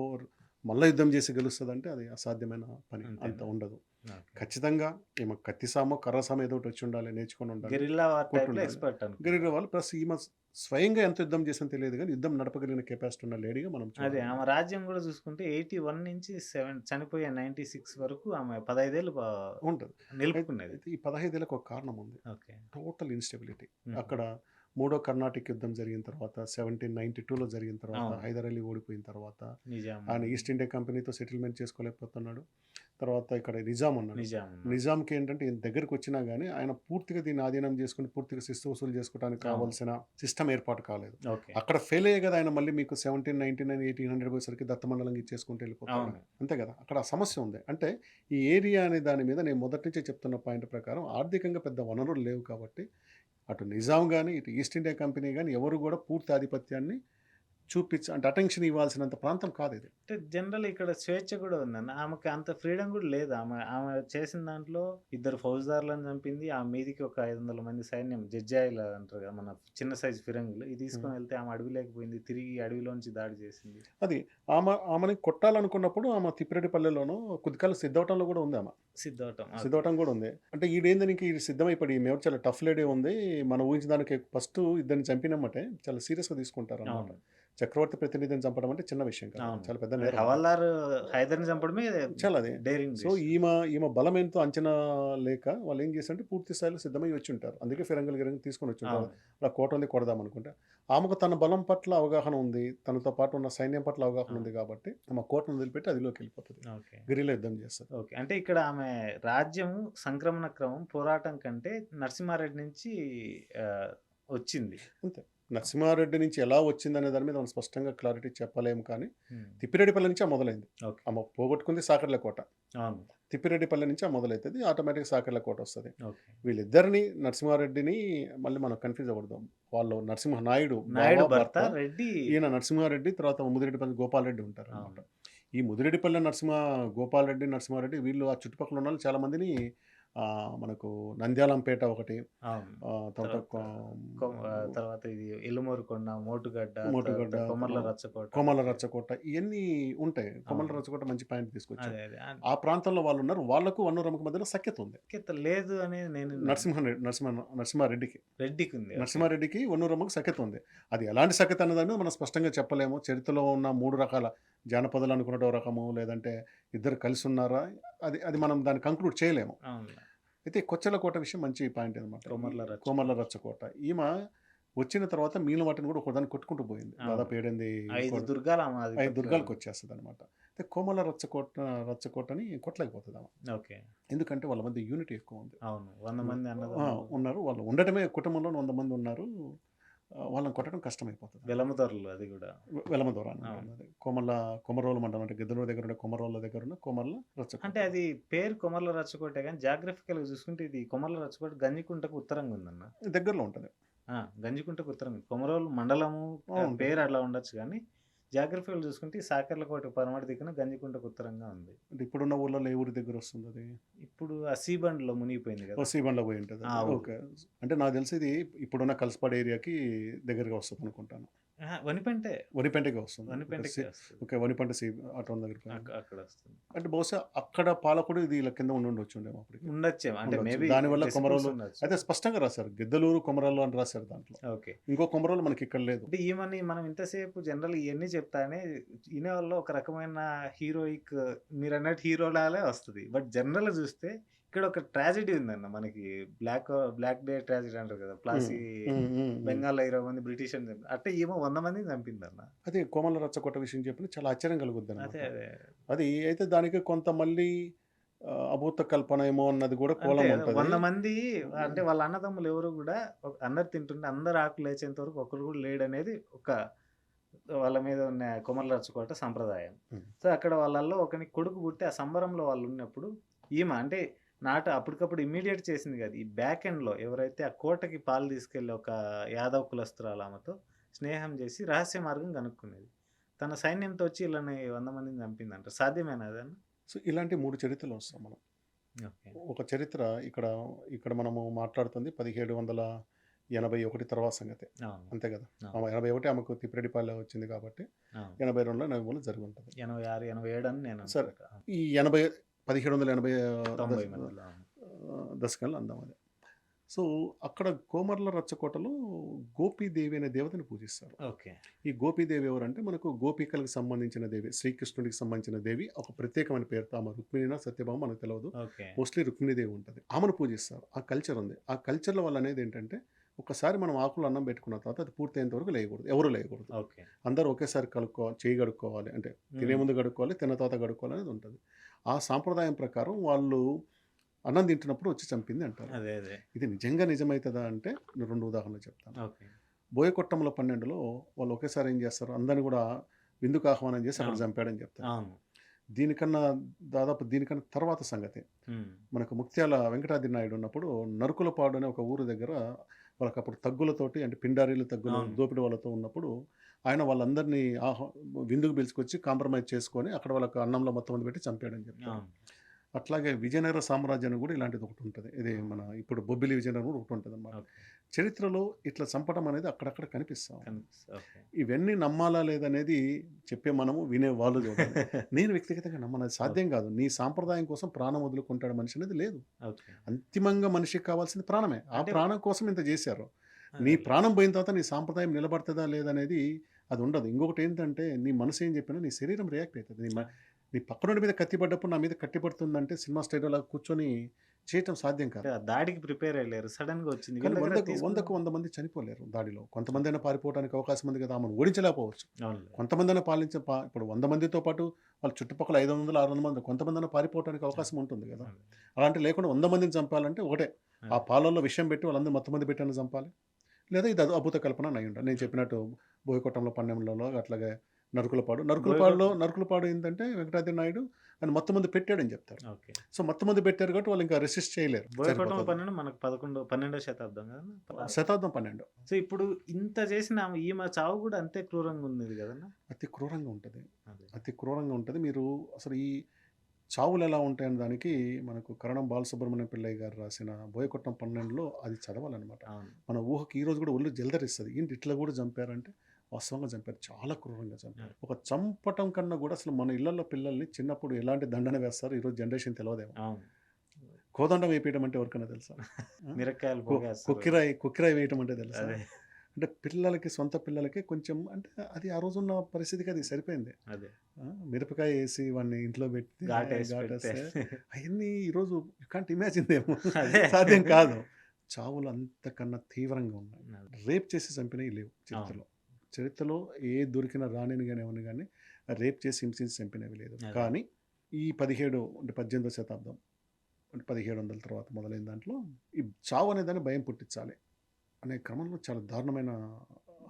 మళ్ళీ యుద్ధం చేసి గెలుస్తుందంటే అది అసాధ్యమైన పని. అంత అంతేనా? ఉండదు. ఓకే. ఖచ్చితంగా ఈమె కత్తిసామో కర్రసామో ఏదో ఒకటి వచ్చి ఉండాలి, నేర్చుకొని ఉండాలి. గెరిల్లా వార్ టైప్‌లో కొట్టుండాలి. ఎక్స్‌పర్ట్ అనుకుంటా. గెరిల్లా వాళ్ళు ప్లస్ ఈమె స్వయంగా ఎంత యుద్ధం చేసిందో తెలియదు కానీ యుద్ధం నడపగలిగిన కెపాసిటీ ఉన్న లేడీగా మనం అదే చూడాలి. ఆమె రాజ్యం కూడా చూసుకుంటే 81 నుంచి చనిపోయే 96 వరకు ఆమె 15 ఏళ్ళు ఉంటుంది. నిలుపుకునేది. అయితే ఈ 15 ఏళ్ళకి ఒక కారణం ఉంది. ఓకే. Total instability. హుహు. అక్కడ మూడో కర్ణాటిక్ యుద్ధం జరిగిన తర్వాత 1792లో జరిగిన తర్వాత అవును. హైదర్ అలీ ఓడిపోయిన తర్వాత నిజాం. ఆయన ఈస్ట్ ఇండియా కంపెనీతో సెటిల్మెంట్ చేసుకోలేకపోతున్నాడు. తర్వాత ఇక్కడ నిజాం ఉన్నాడు. నిజాం. నిజాంకి ఏంటంటే ఈయన దగ్గరికి వచ్చినా కానీ ఆయన పూర్తిగా దీన్ని ఆధీనం చేసుకుని పూర్తిగా శిస్తు వసూలు చేసుకోవడానికి అవును. కావాల్సిన సిస్టమ్ ఏర్పాటు కాలేదు. ఓకే. అక్కడ ఫెయిల్ అయ్యే కదా ఆయన మళ్ళీ మీకు 1799 1800 పోయేసరికి దత్తమండలం ఇచ్చేసుకుంటూ వెళ్ళిపోతాడు. అవును. అంతే కదా, అక్కడ ఆ సమస్య ఉంది. అంటే ఈ ఏరియా అనే దాని మీద నేను మొదటి నుంచే చెప్తున్న పాయింట్ ప్రకారం ఆర్థికంగా పెద్ద వనరులు లేవు కాబట్టి అటు నిజాం కానీ ఇటు ఈస్ట్ ఇండియా కంపెనీ కానీ ఎవరు కూడా పూర్తి ఆధిపత్యాన్ని అంటే అటెన్షన్ ఇవ్వాల్సినంత ప్రాంతం కాదు ఇది. అంటే జనరల్ ఇక్కడ స్వేచ్ఛ కూడా ఉందన్న. ఆమెకి అంత ఫ్రీడమ్ కూడా లేదు. ఆమె చేసిన దాంట్లో ఇద్దరు ఫౌజ్దార్లను చంపింది. ఆమె మీదికి ఒక 500 మంది సైన్యం జడ్జాయిలు అంటారు కదా మన చిన్న సైజు ఫిరంగులు ఇది తీసుకొని వెళ్తే ఆమె అడవిలోకి తిరిగి అడవిలోంచి దాడి చేసింది. అది ఆమెని కొట్టాలనుకున్నప్పుడు ఆమె తిప్పిరెడ్డిపల్లెలోనూ కొద్దికాలం సిద్ధవటంలో కూడా ఉంది. ఆమె సిద్ధవటం కూడా ఉంది. అంటే ఈడేందానికి ఇది సిద్ధమైపడి ఈమె ఎవరు చాలా టఫ్ లేడీ ఉంది, మనం ఊహించిన దానికి ఫస్ట్ ఇద్దరిని చంపినమ్మటే చాలా సీరియస్గా తీసుకుంటారు అన్నమాట. చక్రవర్తి ప్రతినిధిని చంపడం అంటే చిన్న విషయం కాదు, చాలా పెద్ద నేరం. హవాల్దార్ హైదర్ని చంపడమే చాలా అది డేరింగ్. సో ఈమె బలం ఏంటో అంచనా లేక వాళ్ళు ఏం చేశారంటే పూర్తి స్థాయిలో సిద్ధమై వచ్చి ఉంటారు. అందుకే ఫిరంగులు తీసుకొని వచ్చి ఉంటారు. అలా కోట ఉంది కొడదాం అనుకుంటే ఆమెకు తన బలం పట్ల అవగాహన ఉంది, తనతో పాటు ఉన్న సైన్యం పట్ల అవగాహన ఉంది కాబట్టి ఆమె కోటను వదిలిపెట్టి అదిలోకి వెళ్ళిపోతుంది, గిరిలో యుద్ధం చేస్తుంది. ఓకే. అంటే ఇక్కడ ఆమె రాజ్యం సంక్రమణ క్రమం పోరాటం కంటే నరసింహారెడ్డి నుంచి వచ్చింది అంతే. నరసింహారెడ్డి నుంచి ఎలా వచ్చింది అనే దాని మీద మనం స్పష్టంగా క్లారిటీ చెప్పలేము కానీ తిప్పిరెడ్డిపల్లి నుంచి మొదలైంది. ఆమె పోగొట్టుకుంది సాకర్ల కోట. తిప్పిరెడ్డిపల్లి నుంచి మొదలవుతుంది, ఆటోమేటిక్ సాకర్ల కోట వస్తుంది. వీళ్ళిద్దరిని నరసింహారెడ్డిని మళ్ళీ మనం కన్ఫ్యూజ్ అవ్వడం. వాళ్ళు నరసింహనాయుడు భర్త రెడ్డి, ఈయన నరసింహారెడ్డి, తర్వాత ముదిరెడ్డిపల్లి గోపాలరెడ్డి ఉంటారు అనమాట. ఈ ముదిరెడ్డిపల్లి గోపాలరెడ్డి నరసింహారెడ్డి వీళ్ళు ఆ చుట్టుపక్కల ఉన్న వాళ్ళు చాలా మందిని మనకు నంద్యాలంపేట ఒకటి, తర్వాత ఇది ఎలుమూరుకొండ, మోటుగడ్డ, కొమర్ల రచ్చకోట ఇవన్నీ ఉంటాయి. కొమర్ల రచ్చకోట మంచి పాయింట్ తీసుకొచ్చారు. ఆ ప్రాంతంలో వాళ్ళు ఉన్నారు. వాళ్ళకు వన్నూరమ్మకి మధ్యలో సఖ్యత ఉంది. లేదు అనేది నేను నరసింహారెడ్డికి వన్నూరమ్మకి సఖ్యత ఉంది. అది ఎలాంటి సఖ్యత అన్నదాన్ని మనం స్పష్టంగా చెప్పలేము. చరిత్రలో ఉన్న 3 రకాల జానపదాలు అనుకున్న రకము, లేదంటే ఇద్దరు కలిసి ఉన్నారా, అది మనం దాన్ని కంక్లూడ్ చేయలేము. అయితే కొచ్చెల కోట విషయం మంచి పాయింట్ అనమాట. కోమర్ల రచ్చకోట ఈమె వచ్చిన తర్వాత మిగిలిన వాటిని కూడా ఒకదాన్ని కొట్టుకుంటూ పోయింది. దాదాపు 5 దుర్గాలకు వచ్చేస్తుంది అనమాట. అయితే కోమర్ల రచ్చకోటని కొట్టలేకపోతుంది ఆమె. ఎందుకంటే వాళ్ళ మధ్య యూనిటీ ఎక్కువ ఉంది. 100 మంది ఉన్నారు. వాళ్ళు ఉండటమే కుటుంబంలో 100 మంది ఉన్నారు. వాళ్ళని కొట్టడం కష్టమైపోతుంది. వెలమదొరలు అది కూడా వెలమదొర అన్నది కొమరోల మండలం, అంటే గిద్దలూరు దగ్గర ఉండే కొమరోళ్ళ దగ్గర ఉన్న కొమర్ల రచ్చకోట. అంటే అది పేరు కొమర్ల రచ్చకోటే కానీ జాగ్రఫికల్గా చూసుకుంటే ఇది కొమర్ల రచ్చకోట గంజికుంటకు ఉత్తరంగా ఉందన్న, దగ్గరలో ఉంటుంది. గంజికుంటకు ఉత్తరం కొమరోలు మండలము ఉంటుంది. పేరు అట్లా ఉండొచ్చు కానీ జాగ్రఫీలు చూసుకుంటే ఈ సాకర్లకోట పడమటి దిక్కున గంజికుంటకు ఉత్తరంగా ఉంది. అంటే ఇప్పుడున్న ఊర్లలో ఏ ఊరి దగ్గర వస్తుంది అది? ఇప్పుడు ఆ సీబండ్లో మునిగిపోయింది కదా. సీబండ్లో పోయి ఉంటుంది. ఆ ఊరు. ఓకే. అంటే నాకు తెలిసి ఇది ఇప్పుడున్న కల్సపాడు ఏరియాకి దగ్గరగా వస్తుంది అనుకుంటాను. వనిపెంటే వనిపెంటకి వస్తుంది. వనిపెంటకి వస్తుంది. ఓకే, వనిపెంట అటు దగ్గరికి. అక్కడ వస్తుంది. అంటే బహుశా అక్కడ పాలకుడు ఇది ఇలా కింద ఉండొచ్చుండేమో అప్పటికి. ఉండొచ్చేమో అంటే ఉండొచ్చు. మేబీ దానివల్ల కొమరోలు అయితే స్పష్టంగా రాశారు, గిద్దలూరు కొమరాలు అని రాశారు దాంట్లో. ఓకే. ఇంకో కొమరోలు మనకి ఇక్కడ లేదు. అంటే ఈమెని మనం ఇంతసేపు జనరల్ ఇవన్నీ చెప్తానే ఈయన వల్ల ఒక రకమైన హీరోయిక్ మీరు అన్నట్టు హీరోలాలే వస్తుంది. బట్ జనరల్ చూస్తే ఇక్కడ ఒక ట్రాజెడీ ఉందన్న మనకి. బ్లాక్ డే ట్రాజెడీ అంటారు కదా. ప్లాసీ బెంగాల్లో 20 మంది బ్రిటిష్ అని అంటే ఏమో 100 మందిని చంపిందన్న. అదే కోమల రచ్చకొట్ట విషయం చెప్పిన చాలా ఆశ్చర్యం కలుగుద్ది అన్నమాట. అదే అది అయితే దానికి కొంత మళ్ళీ అభూత కల్పన ఏమో అన్నది కూడా కోలం అంటే ఉంటుంది. 100 మంది అంటే వాళ్ళ అన్నదమ్ములు ఎవరు కూడా అందరు తింటుంటే అందరు ఆకులు లేచేంత వరకు ఒకరు కూడా లేడనేది ఒక వాళ్ళ మీద ఉన్న కొమర్ల రచ్చకోట సంప్రదాయం. సో అక్కడ వాళ్ళల్లో ఒకని కొడుకు పుట్టి ఆ సంబరంలో వాళ్ళు ఉన్నప్పుడు ఈమె అంటే అప్పటికప్పుడు ఇమ్మీడియట్ చేసింది కాదు. ఈ బ్యాక్ ఎండ్లో ఎవరైతే ఆ కోటకి పాలు తీసుకెళ్ళి ఒక యాదవ్ కులస్తురాలు ఆమెతో స్నేహం చేసి రహస్య మార్గం కనుక్కునేది. తన సైన్యంతో వచ్చి వీళ్ళని 100 మందిని చంపిందంట. సాధ్యమేనా అదన్న? సో ఇలాంటి 3 చరిత్రలు వస్తాం మనం. ఓకే. ఒక చరిత్ర ఇక్కడ మనము మాట్లాడుతుంది 1781 తర్వాత సంగతి, అంతే కదా. 81 ఆమెకు తిప్పిరెడ్డిపాలెం వచ్చింది కాబట్టి 82లో నవంబర్లో జరిగి ఉంటుంది. 86, 87 అని నేను సరే. ఈ 1780 దశకంలో అందాం అది. సో అక్కడ కోమర్ల రచ్చకోటలో గోపీదేవి అనే దేవతని పూజిస్తారు. ఓకే. ఈ గోపీదేవి ఎవరంటే మనకు గోపికలకు సంబంధించిన దేవి, శ్రీకృష్ణుడికి సంబంధించిన దేవి. ఒక ప్రత్యేకమైన పేరుతో ఆమె రుక్మిణినా సత్యభామ మనకు తెలియదు. మోస్ట్లీ రుక్మిణీదేవి ఉంటుంది. ఆమెను పూజిస్తారు. ఆ కల్చర్ ఉంది. ఆ కల్చర్ల వల్ల అనేది ఏంటంటే ఒకసారి మనం ఆకులు అన్నం పెట్టుకున్న తర్వాత అది పూర్తయ్యేంత వరకు లేయకూడదు, ఎవరు లేయకూడదు. అందరూ ఒకేసారి చేయి గడుక్కోవాలి, అంటే తినే ముందు గడుక్కోవాలి, తిన్న తర్వాత గడుక్కోవాలి అనేది ఉంటుంది. ఆ సాంప్రదాయం ప్రకారం వాళ్ళు అన్నం తింటున్నప్పుడు వచ్చి చంపింది అంటారు. ఇది నిజంగా నిజమవుతుందా అంటే 2 ఉదాహరణలు చెప్తాను. బోయకొట్టంలో 12లో వాళ్ళు ఒకేసారి ఏం చేస్తారు, అందరిని కూడా విందుకు ఆహ్వానం చేసి అక్కడ చంపాడని చెప్తారు. దీనికన్నా తర్వాత సంగతి మనకు ముక్త్యాల వెంకటాద్రి నాయుడు ఉన్నప్పుడు నరుకులపాడు అనే ఒక ఊరు దగ్గర వాళ్ళకి అప్పుడు తగ్గులతోటి, అంటే పిండారీలు తగ్గులు దోపిడి వాళ్ళతో ఉన్నప్పుడు ఆయన వాళ్ళందరినీ విందుకు పిలుచుకొచ్చి కాంప్రమైజ్ చేసుకొని అక్కడ వాళ్ళకి అన్నంలో మొత్తం మంది పెట్టి చంపాడని చెప్తారు. అట్లాగే విజయనగర సామ్రాజ్యాన్ని కూడా ఇలాంటిది ఒకటి ఉంటుంది. ఇది మన ఇప్పుడు బొబ్బిలి విజయనగరం కూడా ఒకటి ఉంటుంది అన్నమాట. చరిత్రలో ఇట్లా చంపడం అనేది అక్కడక్కడ కనిపిస్తాం. ఇవన్నీ నమ్మాలా లేదనేది చెప్పే మనము, వినే వాళ్ళు చూడాలి. నేను వ్యక్తిగతంగా నమ్మనది సాధ్యం కాదు. నీ సాంప్రదాయం కోసం ప్రాణం వదులుకుంటాడు మనిషి అనేది లేదు. అంతిమంగా మనిషికి కావాల్సింది ప్రాణమే. ఆ ప్రాణం కోసం ఇంత చేశారు. నీ ప్రాణం పోయిన తర్వాత నీ సాంప్రదాయం నిలబడుతుందా లేదనేది అది ఉండదు. ఇంకొకటి ఏంటంటే నీ మనసు ఏం చెప్పినా నీ శరీరం రియాక్ట్ అవుతుంది. నీ పక్కనోడి మీద కత్తి పడ్డప్పుడు నా మీద కత్తి పడుతుందంటే సినిమా స్టైల్లో కూర్చొని చేయటం సాధ్యం కాదు. దాడికి ప్రిపేర్ అయ్యారు, సడన్ గా వచ్చింది. 100 మంది చనిపోలేరు దాడిలో. కొంతమంది అయినా పారిపోవడానికి అవకాశం ఉంది కదా, ఆమెను ఓడించలేకపోవచ్చు. కొంతమంది అయినా ఇప్పుడు 100 మందితో పాటు వాళ్ళ చుట్టుపక్కల 500, 600 మంది కొంతమంది అయినా పారిపోవడానికి అవకాశం ఉంటుంది కదా. అలాంటి లేకుండా 100 మందిని చంపాలంటే ఒకటే, ఆ పాలల్లో విషయం పెట్టి వాళ్ళందరూ మొత్తం మంది పెట్టాలని చంపాలి, లేదా ఇది అభూత కల్పన అయి ఉండాలి. నేను చెప్పినట్టు బోయకొట్టంలో 12లో అట్లాగే నరుకులపాడు ఏంటంటే వెంకటాద్రి నాయుడు ఆయన మొత్తం మంది పెట్టాడని చెప్తారు. సో మొత్తం మంది పెట్టారు కాబట్టి వాళ్ళు ఇంకా రెసిస్ట్ చేయలేరు. మనకు 12వ శతాబ్దం కదా, శతాబ్దం 12. సో ఇప్పుడు ఇంత చేసిన ఈమె చావు కూడా అంతే క్రూరంగా ఉంది కదన్నా. అతి క్రూరంగా ఉంటుంది. మీరు అసలు ఈ చావులు ఎలా ఉంటాయని దానికి మనకు కరణం బాలసుబ్రహ్మణ్యం పిల్లయ్య గారు రాసిన బోయకొట్టం 12లో అది చదవాలన్నమాట. మన ఊహకి ఈ రోజు కూడా ఒళ్ళు జలదరిస్తుంది. ఏంటి ఇట్లా కూడా చంపారంటే వాస్తవంగా చంపారు, చాలా క్రూరంగా చంపారు. ఒక చంపటం కన్నా కూడా అసలు మన ఇళ్లలో పిల్లల్ని చిన్నప్పుడు ఎలాంటి దండన వేస్తారు ఈరోజు జనరేషన్ తెలియదేమో. కోదండం వేయటం అంటే ఎవరికైనా తెలుసా? కుక్కిరాయి వేయటం అంటే తెలుసా? అంటే సొంత పిల్లలకి కొంచెం, అంటే అది ఆ రోజున్న పరిస్థితికి అది సరిపోయింది. మిరపకాయ వేసి వాడిని ఇంట్లో పెట్టి ఘాటేస్తే అవన్నీ ఈరోజు యూ కాంట్ ఇమాజిన్ ఏమో, సాధ్యం కాదు. చావులు అంతకన్నా తీవ్రంగా ఉన్నాయి. రేప్ చేసి చంపినవి లేవు చరిత్రలో. ఏ దొరికిన రాణిని కానీ ఎవరిని కానీ రేప్ చేసి హింసించి చంపినవి లేదు. కానీ ఈ 18వ శతాబ్దం అంటే 1700 తర్వాత మొదలైన దాంట్లో ఈ చావు అనే దాన్ని భయం పుట్టించాలి అనే క్రమంలో చాలా దారుణమైన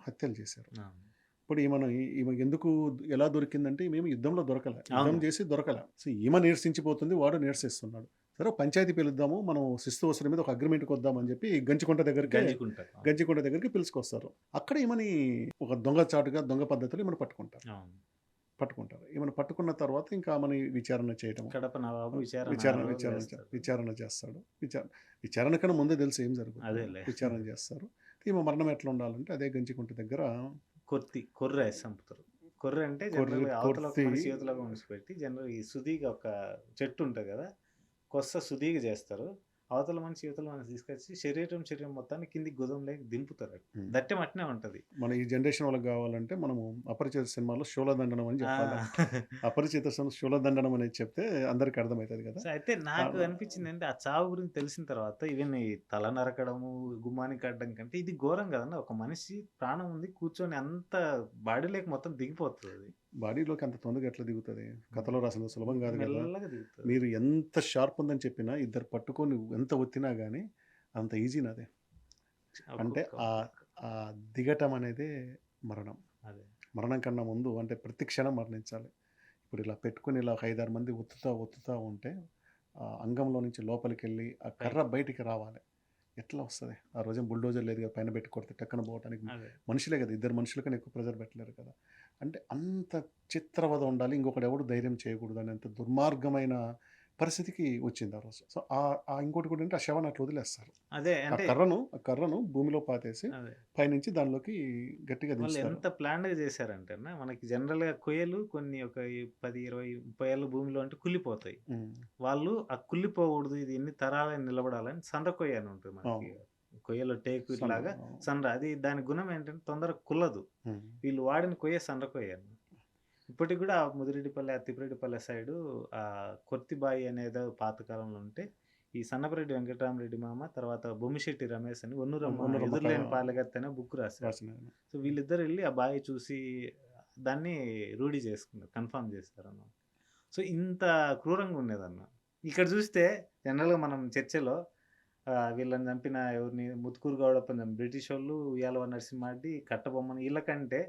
హత్యలు చేశారు. ఇప్పుడు ఈమె ఎందుకు ఎలా దొరికిందంటే మేము యుద్ధంలో యుద్ధం చేసి దొరకలే. సో ఈమె నీరసించిపోతుంది, వాడు నీరసిస్తున్నాడు. సరే పంచాయతీ పిలుద్దాము, మనం శిస్తు వసూలు మీద ఒక అగ్రిమెంట్‌కి వద్దామని చెప్పి గంజికుంట గంజికుంట. దగ్గరికి పిలుచుకొస్తారు. అక్కడ ఈమెని ఒక దొంగచాటుగా, దొంగ పద్ధతిలో ఈమెను పట్టుకుంటారు. అవును. ఈమెను పట్టుకున్న తర్వాత ఇంకా ఆమెని విచారణ చేయటం. కడప నవాబు విచారణ విచారణ 6 రోజులు విచారణ చే చేస్తాడు. విచారణ చేస్తాడు. విచారణ కన్నా ముందే తెలుసు ఏం జరుగుతుందో. అదేలే. విచారణ చేస్తారు. ఈమె మరణం ఎట్లా ఉండాలంటే అదే గంజికుంట దగ్గర కొర్రె ఏసి చంపుతారు. కొర్రె అంటే జనరల్‌గా అవతల ఒక మనిషి యువతల ఒక మనిషి పెట్టి జనరల్‌గా ఈ సుదీగ ఒక చెట్టు ఉంటది కదా! కొస్స సుదీగ చేస్తారు. అవతల మనిషి యువతల మనిషి తీసుకొచ్చి శరీరం మొత్తాన్ని కిందికి గుదంలోకి దింపుతారు. దట్టెం అట్నే ఉంటది. మన ఈ జనరేషన్ వాళ్ళకి కావాలంటే మనము అపరిచిత సినిమాలో శూలదండనం అని చెప్పాలి. అపరిచిత శూలదండనం అనేది చెప్తే అందరికి అర్థమవుతుంది కదా! సో, అయితే నాకు అనిపించిందంటే ఆ చావు గురించి తెలిసిన తర్వాత ఈవెన్ ఈ తల నరకడము, గుమ్మానికి అడ్డం కంటే ఇది ఘోరం కదండీ. ఒక మనిషి ప్రాణం ఉంది కూర్చొని అంత బాడీలోకి మొత్తం దిగిపోతది అది. బాడీలోకి అంత తొందరగా ఎట్లా దిగుతుంది? కథలో రాసినంత సులభం కాదు కదా! మెల్లగా దిగుతది. మీరు ఎంత షార్ప్ ఉందని చెప్పినా ఇద్దరు పట్టుకొని ఎంత ఒత్తినా గానీ అంత ఈజీనదే. అంటే ఆ దిగటం అనేదే మరణం. అదే. మరణం కన్నా ముందు అంటే ప్రతి క్షణం మరణించాలి. ఇప్పుడు ఇలా పెట్టుకొని ఇలా ఒక 5, 6 మంది ఒత్తుతా ఉంటే అంగంలో నుంచి లోపలికెళ్ళి ఆ కర్ర బయటికి రావాలి. ఎట్లా వస్తది? ఆ రోజేం బుల్డోజర్ లేదు కదా! పైన పెట్టి కొడితే టక్కన పోవటానికి. మనుషులే కదా! ఇద్దరు మనుషుల కన్నా ఎక్కువ ప్రెషర్ పెట్టలేరు కదా! అంటే అంత చిత్రవద ఉండాలి. ఇంకొకడెవడు ధైర్యం చేయకూడదు అనేంత దుర్మార్గమైన పరిస్థితికి వచ్చింది ఆ రోజు. సో, ఇంకోటి కూడా ఏంటంటే ఆ శవాన్ని అట్లా వదిలేస్తారు. అదే ఆ అంటే కర్రను భూమిలో పాతేసి అదే. పైనుంచి దానిలోకి గట్టిగా వాళ్ళు దించుతారు. ఎంత ప్లాన్డ్‌గా చేశారంటేనా మనకి జనరల్‌గా కొయ్యలు కొన్ని ఒక 10, 20, 30 ఏళ్ల భూమిలో అంటే కుళ్ళిపోతాయి. హ్మ్. వాళ్ళు ఆ కుళ్ళిపోకూడదు ఇది ఎన్ని తరాలని నిలబడాలని సండ్ర కొయ్య అని ఉంటుంది మనకి. అవును. కొయ్యలో టేకు ఇట్లాగా అవును. సండ్ర. అది దాని గుణం ఏంటంటే తొందరగా కుల్లదు. హ్మ్. వీళ్ళు వాడిన కొయ్య సండ్ర కొయ్య. ఇప్పటికి కూడా ఆ ముదిరెడ్డిపల్లె, తిప్పిరెడ్డిపల్లె సైడు కొర్తిబాయి అనేదో పాతకాలంలో ఉంటే, ఈ సన్నపరెడ్డి వెంకటరామరెడ్డి మామ, తర్వాత బొమ్మిశెట్టి రమేష్ అని ఒన్నూరమ్మ ఎదురులేని పాలెగత్తె అనే బుక్ రాశారు. సో, వీళ్ళిద్దరు ఎళ్లి ఆ బాయి చూసి దాన్ని రూఢి చేసుకున్నారు. కన్ఫర్మ్ చేశారన్నమాట. సో, ఇంత క్రూరంగా ఉండేదన్న. ఇక్కడ చూస్తే జనరల్‌గా మనం చర్చలో వీళ్ళని చంపిన ఎవరిని ముత్తుకూరు గౌడప్పని బ్రిటిషోళ్ళు, ఉయ్యాలవాడ నరసింహారెడ్డి, కట్టబొమ్మని ఈళ్ళకంటే